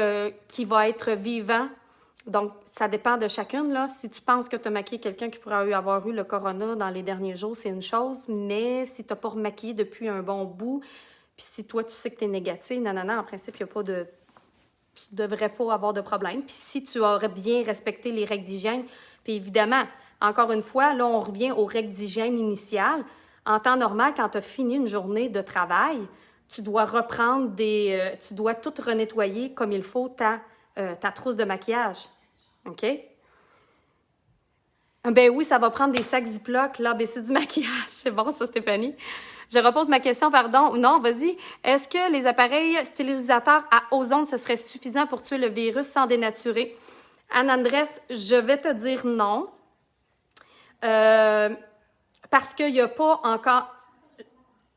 qu'il va être vivant. Donc, ça dépend de chacune, là. Si tu penses que tu as maquillé quelqu'un qui pourrait avoir eu le corona dans les derniers jours, c'est une chose. Mais si tu n'as pas remaquillé depuis un bon bout, puis si toi, tu sais que tu es négatif, nanana, en principe, il n'y a pas de... Tu ne devrais pas avoir de problème. Puis si tu aurais bien respecté les règles d'hygiène, puis évidemment, encore une fois, là, on revient aux règles d'hygiène initiales. En temps normal, quand tu as fini une journée de travail, tu dois reprendre tu dois tout renettoyer comme il faut ta trousse de maquillage. OK? Ben oui, ça va prendre des sacs Ziploc, là. Ben c'est du maquillage. C'est bon, ça, Stéphanie? Je repose ma question, pardon. Non, vas-y. Est-ce que les appareils stérilisateurs à ozone, ce serait suffisant pour tuer le virus sans dénaturer? Anne-Andrés, je vais te dire non. Parce qu'il n'y a pas encore...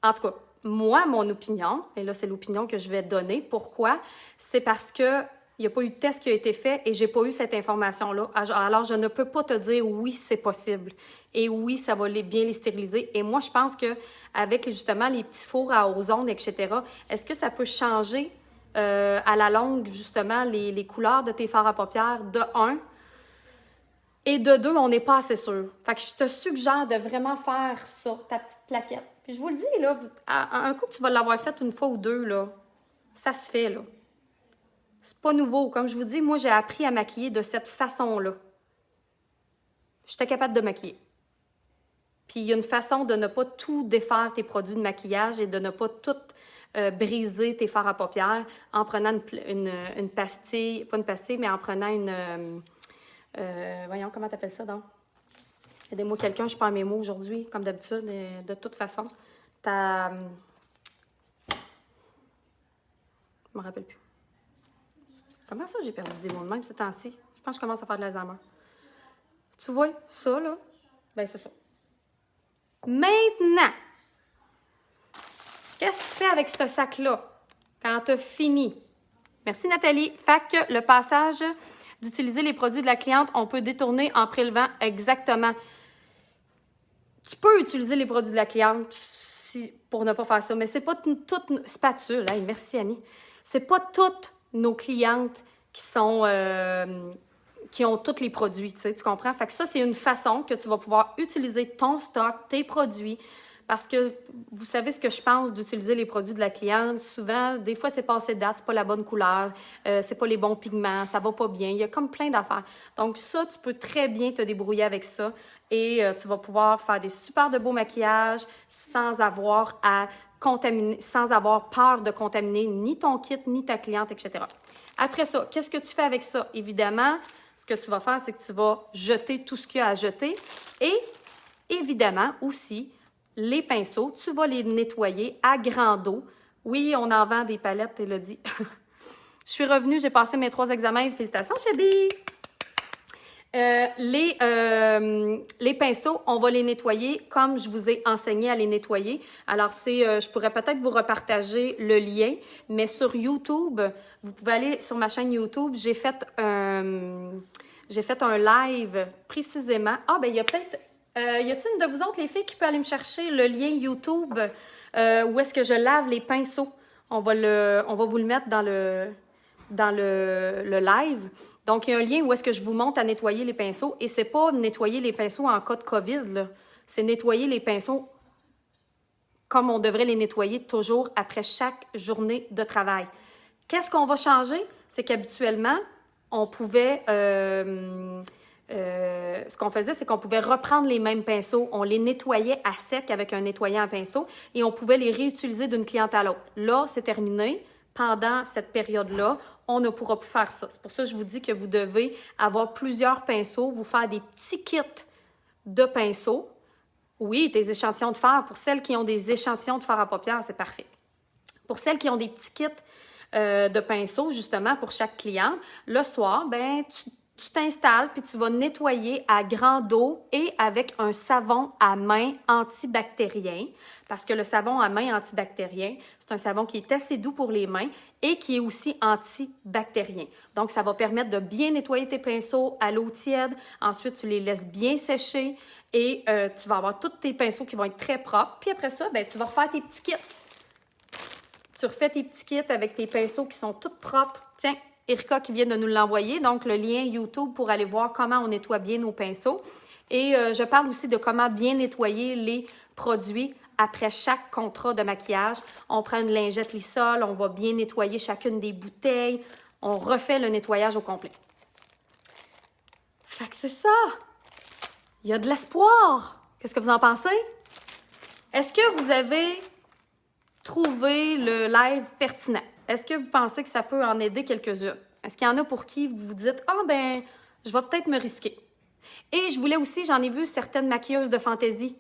En tout cas, moi, mon opinion, et là, c'est l'opinion que je vais donner. Pourquoi? C'est parce que il n'y a pas eu de test qui a été fait et je n'ai pas eu cette information-là. Alors, je ne peux pas te dire oui, c'est possible. Et oui, ça va bien les stériliser. Et moi, je pense qu'avec justement les petits fours à ozone, etc., est-ce que ça peut changer à la longue, justement, les couleurs de tes fards à paupières, de un, et de deux, on n'est pas assez sûr. Fait que je te suggère de vraiment faire ça, ta petite plaquette. Puis je vous le dis, là, un coup que tu vas l'avoir fait une fois ou deux, là, ça se fait, là. C'est pas nouveau. Comme je vous dis, moi, j'ai appris à maquiller de cette façon-là. J'étais capable de maquiller. Puis il y a une façon de ne pas tout défaire tes produits de maquillage et de ne pas tout briser tes fards à paupières en prenant une pastille, pas une pastille, mais en prenant voyons, comment t'appelles ça, donc? Aidez-moi quelqu'un, je perds mes mots aujourd'hui, comme d'habitude, de toute façon. Je me rappelle plus. Comment ça, j'ai perdu des mots de même ce temps-ci? Je pense que je commence à faire de l'Alzheimer. Tu vois, ça, là? Ben, c'est ça. Maintenant, qu'est-ce que tu fais avec ce sac-là quand tu as fini? Merci, Nathalie. Fait que le passage d'utiliser les produits de la cliente, on peut détourner en prélevant exactement. Tu peux utiliser les produits de la cliente pour ne pas faire ça, mais c'est pas toute spatule. Hey, merci, Annie. C'est pas toutes nos clientes qui ont tous les produits, tu comprends? Fait que ça, c'est une façon que tu vas pouvoir utiliser ton stock, tes produits, parce que vous savez ce que je pense d'utiliser les produits de la cliente. Souvent, des fois, c'est passé de date, c'est pas la bonne couleur, c'est pas les bons pigments, ça va pas bien. Il y a comme plein d'affaires. Donc ça, tu peux très bien te débrouiller avec ça et tu vas pouvoir faire des super de beaux maquillages sans avoir à contaminer, sans avoir peur de contaminer ni ton kit, ni ta cliente, etc. Après ça, qu'est-ce que tu fais avec ça? Évidemment, ce que tu vas faire, c'est que tu vas jeter tout ce qu'il y a à jeter et évidemment aussi, les pinceaux, tu vas les nettoyer à grande eau. Oui, on en vend des palettes, Élodie. Je suis revenue, j'ai passé mes 3 examens. Félicitations, chérie! Les pinceaux, on va les nettoyer comme je vous ai enseigné à les nettoyer. Alors, je pourrais peut-être vous repartager le lien, mais sur YouTube, vous pouvez aller sur ma chaîne YouTube. J'ai fait un live précisément. Ah, ben il y a peut-être... y a-t-il une de vous autres, les filles, qui peut aller me chercher le lien YouTube où est-ce que je lave les pinceaux? On va vous le mettre dans le live. Donc, il y a un lien où est-ce que je vous montre à nettoyer les pinceaux. Et c'est pas nettoyer les pinceaux en cas de COVID, là. C'est nettoyer les pinceaux comme on devrait les nettoyer toujours après chaque journée de travail. Qu'est-ce qu'on va changer? C'est qu'habituellement, on pouvait ce qu'on faisait, c'est qu'on pouvait reprendre les mêmes pinceaux, on les nettoyait à sec avec un nettoyant à pinceau et on pouvait les réutiliser d'une cliente à l'autre. Là, c'est terminé. Pendant cette période-là, on ne pourra plus faire ça. C'est pour ça que je vous dis que vous devez avoir plusieurs pinceaux, vous faire des petits kits de pinceaux. Oui, des échantillons de fer. Pour celles qui ont des échantillons de fer à paupières, c'est parfait. Pour celles qui ont des petits kits de pinceaux, justement, pour chaque cliente, le soir, ben, tu t'installes puis tu vas nettoyer à grande eau et avec un savon à main antibactérien. Parce que le savon à main antibactérien, c'est un savon qui est assez doux pour les mains et qui est aussi antibactérien. Donc, ça va permettre de bien nettoyer tes pinceaux à l'eau tiède. Ensuite, tu les laisses bien sécher et tu vas avoir tous tes pinceaux qui vont être très propres. Puis après ça, ben, tu vas refaire tes petits kits. Tu refais tes petits kits avec tes pinceaux qui sont tous propres. Tiens, Erika qui vient de nous l'envoyer, donc le lien YouTube pour aller voir comment on nettoie bien nos pinceaux. Et je parle aussi de comment bien nettoyer les produits après chaque contrat de maquillage. On prend une lingette Lissol, on va bien nettoyer chacune des bouteilles, on refait le nettoyage au complet. Fait que c'est ça! Il y a de l'espoir! Qu'est-ce que vous en pensez? Est-ce que vous avez trouvé le live pertinent? Est-ce que vous pensez que ça peut en aider quelques-unes? Est-ce qu'il y en a pour qui vous vous dites « Ah ben, je vais peut-être me risquer. » Et je voulais aussi, j'en ai vu certaines maquilleuses de fantaisie.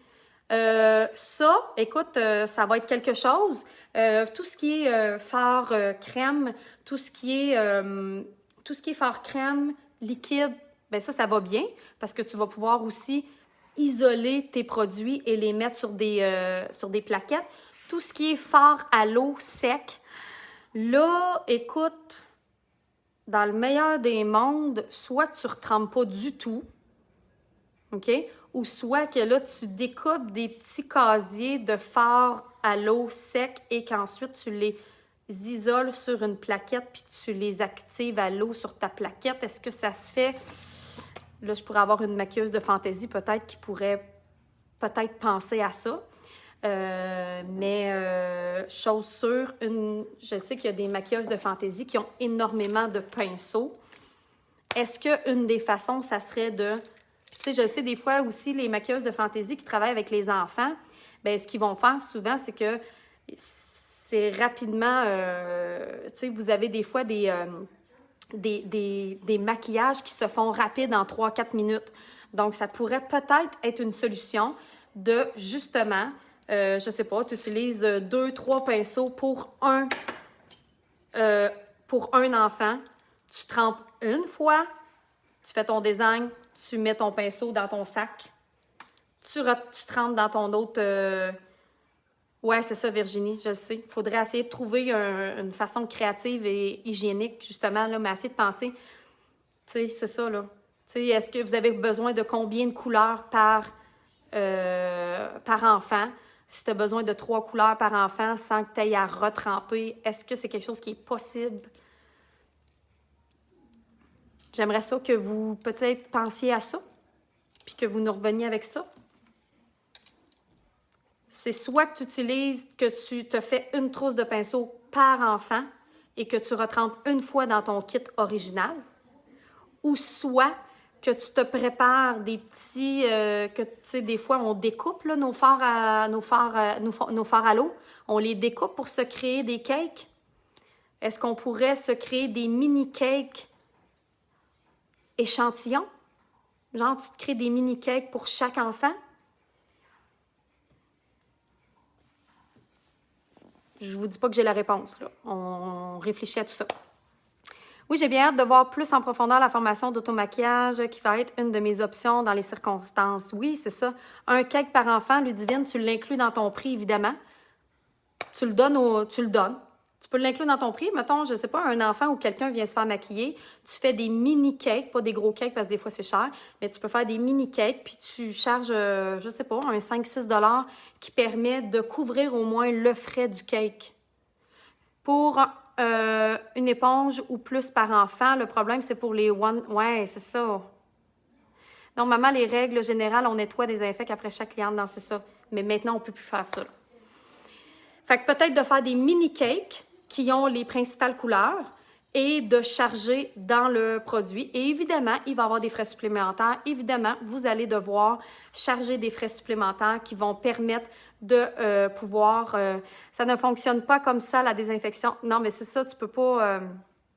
Ça, écoute, ça va être quelque chose. Tout ce qui est fard crème, tout ce qui est fard crème liquide, ben ça va bien parce que tu vas pouvoir aussi isoler tes produits et les mettre sur des plaquettes. Tout ce qui est fard à l'eau sec, là, écoute, dans le meilleur des mondes, soit tu ne retrempes pas du tout, OK? Ou soit que là, tu découpes des petits casiers de fard à l'eau sec et qu'ensuite tu les isoles sur une plaquette puis tu les actives à l'eau sur ta plaquette. Est-ce que ça se fait? Là, je pourrais avoir une maquilleuse de fantaisie peut-être qui pourrait peut-être penser à ça. Chose sûre, je sais qu'il y a des maquilleuses de fantaisie qui ont énormément de pinceaux. Est-ce qu'une des façons, ça serait de... Tu sais, je sais des fois aussi, les maquilleuses de fantaisie qui travaillent avec les enfants, bien, ce qu'ils vont faire souvent, c'est que c'est rapidement... tu sais, vous avez des fois des maquillages qui se font rapides en 3-4 minutes. Donc, ça pourrait peut-être être une solution de, justement... je sais pas, tu utilises 2-3 pinceaux pour un enfant. Tu trempes une fois, tu fais ton design, tu mets ton pinceau dans ton sac, tu trempes dans ton autre... Ouais, c'est ça, Virginie, je le sais. Il faudrait essayer de trouver une façon créative et hygiénique, justement, là, mais essayer de penser, tu sais, c'est ça, là. Tu sais, est-ce que vous avez besoin de combien de couleurs par enfant? Si tu as besoin de 3 couleurs par enfant sans que tu aies à retremper, est-ce que c'est quelque chose qui est possible? J'aimerais ça que vous peut-être pensiez à ça, puis que vous nous reveniez avec ça. C'est soit que tu utilises, que tu te fais une trousse de pinceau par enfant et que tu retrempes une fois dans ton kit original, ou soit que tu te prépares des petits... que tu sais, des fois, on découpe là, nos fards à l'eau. On les découpe pour se créer des cakes. Est-ce qu'on pourrait se créer des mini-cakes échantillons? Genre, tu te crées des mini-cakes pour chaque enfant? Je vous dis pas que j'ai la réponse, là. On réfléchit à tout ça. Oui, j'ai bien hâte de voir plus en profondeur la formation d'automaquillage qui va être une de mes options dans les circonstances. Oui, c'est ça. Un cake par enfant, Ludivine, tu l'inclus dans ton prix, évidemment. Tu le donnes. Tu peux l'inclure dans ton prix. Mettons, je sais pas, un enfant ou quelqu'un vient se faire maquiller. Tu fais des mini-cakes, pas des gros cakes parce que des fois c'est cher, mais tu peux faire des mini-cakes puis tu charges, je sais pas, un 5-6 $ qui permet de couvrir au moins le frais du cake. Pour une éponge ou plus par enfant, le problème, c'est pour les one... Ouais, c'est ça. Normalement, les règles générales, on nettoie, désinfecte après chaque cliente. Non, c'est ça. Mais maintenant, on ne peut plus faire ça, là. Fait que peut-être de faire des mini-cakes qui ont les principales couleurs et de charger dans le produit. Et évidemment, il va y avoir des frais supplémentaires. Évidemment, vous allez devoir charger des frais supplémentaires qui vont permettre de pouvoir... ça ne fonctionne pas comme ça, la désinfection. Non, mais c'est ça, tu peux pas...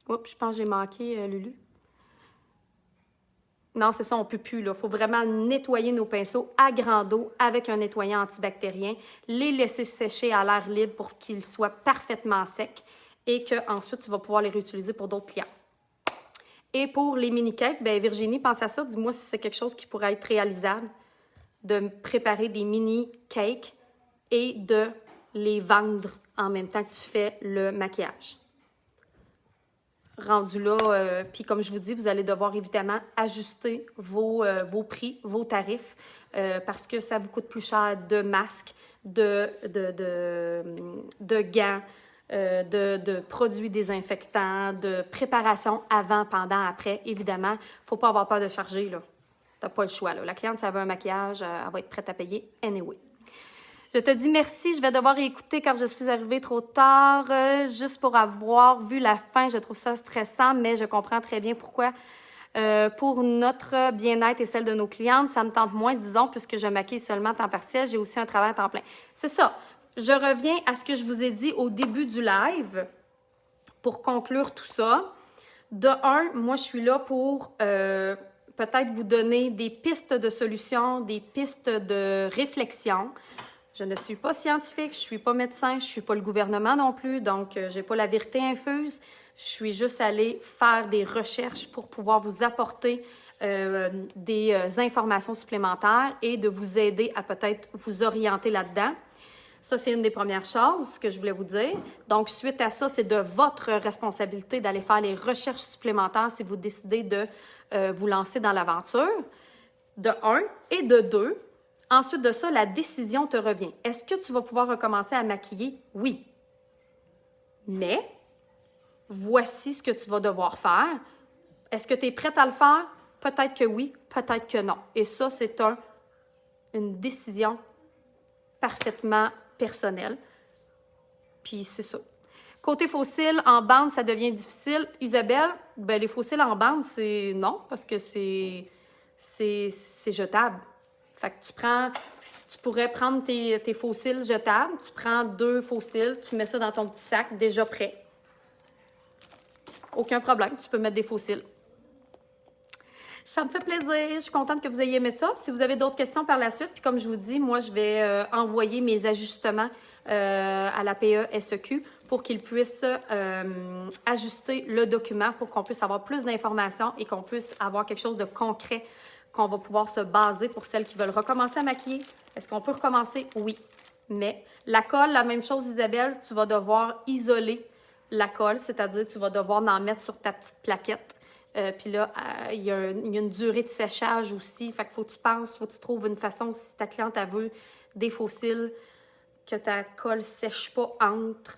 Oups, je pense que j'ai manqué, Lulu. Non, c'est ça, on ne peut plus. Il faut vraiment nettoyer nos pinceaux à grande eau avec un nettoyant antibactérien, les laisser sécher à l'air libre pour qu'ils soient parfaitement secs et qu'ensuite, tu vas pouvoir les réutiliser pour d'autres clients. Et pour les mini-cakes, bien, Virginie, pense à ça. Dis-moi si c'est quelque chose qui pourrait être réalisable, de préparer des mini-cakes et de les vendre en même temps que tu fais le maquillage. Rendu là, puis comme je vous dis, vous allez devoir évidemment ajuster vos prix, vos tarifs, parce que ça vous coûte plus cher de masques, de gants, de produits désinfectants, de préparation avant, pendant, après. Évidemment, il ne faut pas avoir peur de charger, là. Tu n'as pas le choix, là. La cliente, si elle veut un maquillage, elle va être prête à payer anyway. Je te dis merci, je vais devoir écouter car je suis arrivée trop tard, juste pour avoir vu la fin. Je trouve ça stressant, mais je comprends très bien pourquoi. Pour notre bien-être et celle de nos clientes, ça me tente moins, disons, puisque je maquille seulement à temps partiel. J'ai aussi un travail à temps plein. C'est ça. Je reviens à ce que je vous ai dit au début du live pour conclure tout ça. De un, moi, je suis là pour peut-être vous donner des pistes de solutions, des pistes de réflexion. Je ne suis pas scientifique, je ne suis pas médecin, je ne suis pas le gouvernement non plus, donc je n'ai pas la vérité infuse. Je suis juste allée faire des recherches pour pouvoir vous apporter des informations supplémentaires et de vous aider à peut-être vous orienter là-dedans. Ça, c'est une des premières choses que je voulais vous dire. Donc, suite à ça, c'est de votre responsabilité d'aller faire les recherches supplémentaires si vous décidez de vous lancer dans l'aventure, de un, et de deux. Ensuite de ça, la décision te revient. Est-ce que tu vas pouvoir recommencer à maquiller? Oui. Mais, voici ce que tu vas devoir faire. Est-ce que tu es prête à le faire? Peut-être que oui, peut-être que non. Et ça, c'est une décision parfaitement personnelle. Puis c'est ça. Côté fossiles, en bande, ça devient difficile. Isabelle, ben les fossiles en bande, c'est non, parce que c'est jetable. Fait que tu pourrais prendre tes fossiles jetables, tu prends 2 fossiles, tu mets ça dans ton petit sac déjà prêt. Aucun problème, tu peux mettre des fossiles. Ça me fait plaisir, je suis contente que vous ayez aimé ça. Si vous avez d'autres questions par la suite, puis comme je vous dis, moi, je vais envoyer mes ajustements à la PE-SEQ pour qu'ils puissent ajuster le document pour qu'on puisse avoir plus d'informations et qu'on puisse avoir quelque chose de concret qu'on va pouvoir se baser pour celles qui veulent recommencer à maquiller. Est-ce qu'on peut recommencer? Oui. Mais la colle, la même chose, Isabelle, tu vas devoir isoler la colle, c'est-à-dire tu vas devoir en mettre sur ta petite plaquette. Puis là, il y a une durée de séchage aussi. Fait qu'il faut que tu penses, faut que tu trouves une façon, si ta cliente elle veut des fossiles, que ta colle ne sèche pas entre.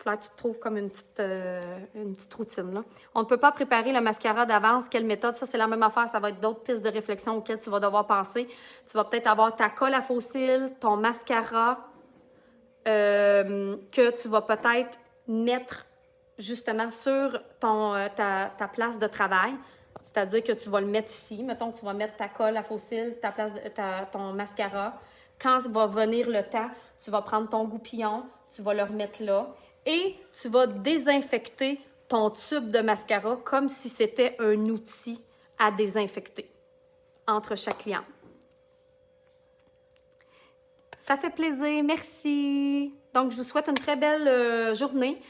Il faut que tu te trouves comme une petite routine, là. On ne peut pas préparer le mascara d'avance. Quelle méthode? Ça, c'est la même affaire. Ça va être d'autres pistes de réflexion auxquelles tu vas devoir penser. Tu vas peut-être avoir ta colle à fossiles, ton mascara, que tu vas peut-être mettre justement sur ta place de travail. C'est-à-dire que tu vas le mettre ici. Mettons que tu vas mettre ta colle à fossiles, ton mascara. Quand va venir le temps, tu vas prendre ton goupillon, tu vas le remettre là. Et tu vas désinfecter ton tube de mascara comme si c'était un outil à désinfecter entre chaque client. Ça fait plaisir, merci. Donc, je vous souhaite une très belle journée.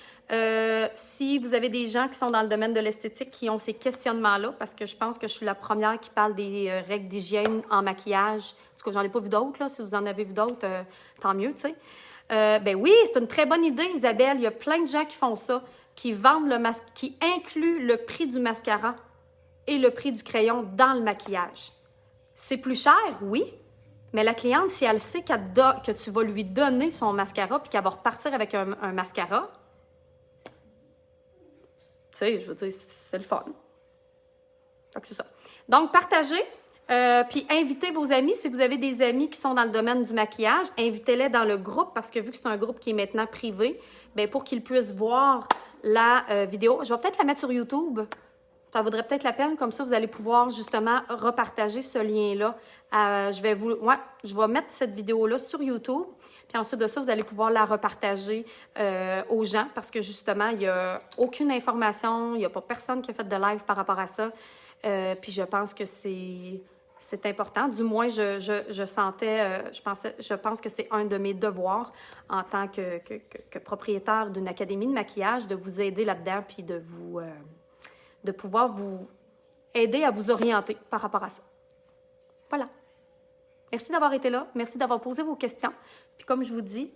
Si vous avez des gens qui sont dans le domaine de l'esthétique qui ont ces questionnements-là, parce que je pense que je suis la première qui parle des règles d'hygiène en maquillage. En tout cas, j'en ai pas vu d'autres, là. Si vous en avez vu d'autres, tant mieux, tu sais. Ben oui, c'est une très bonne idée, Isabelle. Il y a plein de gens qui font ça, qui vendent qui incluent le prix du mascara et le prix du crayon dans le maquillage. C'est plus cher, oui, mais la cliente, si elle sait que tu vas lui donner son mascara puis qu'elle va repartir avec un mascara, tu sais, je veux dire, c'est le fun. Donc, c'est ça. Donc, partagez. Puis invitez vos amis. Si vous avez des amis qui sont dans le domaine du maquillage, invitez-les dans le groupe parce que vu que c'est un groupe qui est maintenant privé, bien, pour qu'ils puissent voir la vidéo. Je vais peut-être la mettre sur YouTube. Ça vaudrait peut-être la peine, comme ça, vous allez pouvoir justement repartager ce lien-là. Je vais mettre cette vidéo-là sur YouTube. Puis ensuite de ça, vous allez pouvoir la repartager aux gens parce que justement, il n'y a aucune information, il n'y a pas personne qui a fait de live par rapport à ça. Puis je pense que c'est important. Du moins, je pense que c'est un de mes devoirs en tant que propriétaire d'une académie de maquillage, de vous aider là-dedans puis de pouvoir vous aider à vous orienter par rapport à ça. Voilà. Merci d'avoir été là. Merci d'avoir posé vos questions. Puis comme je vous dis,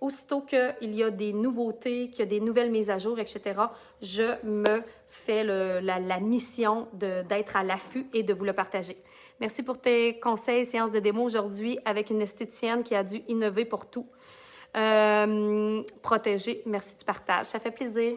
aussitôt qu'il y a des nouveautés, qu'il y a des nouvelles mises à jour, etc., je me fais la mission d'être à l'affût et de vous le partager. Merci pour tes conseils, séances de démo aujourd'hui avec une esthéticienne qui a dû innover pour tout. Protéger. Merci du partage. Ça fait plaisir.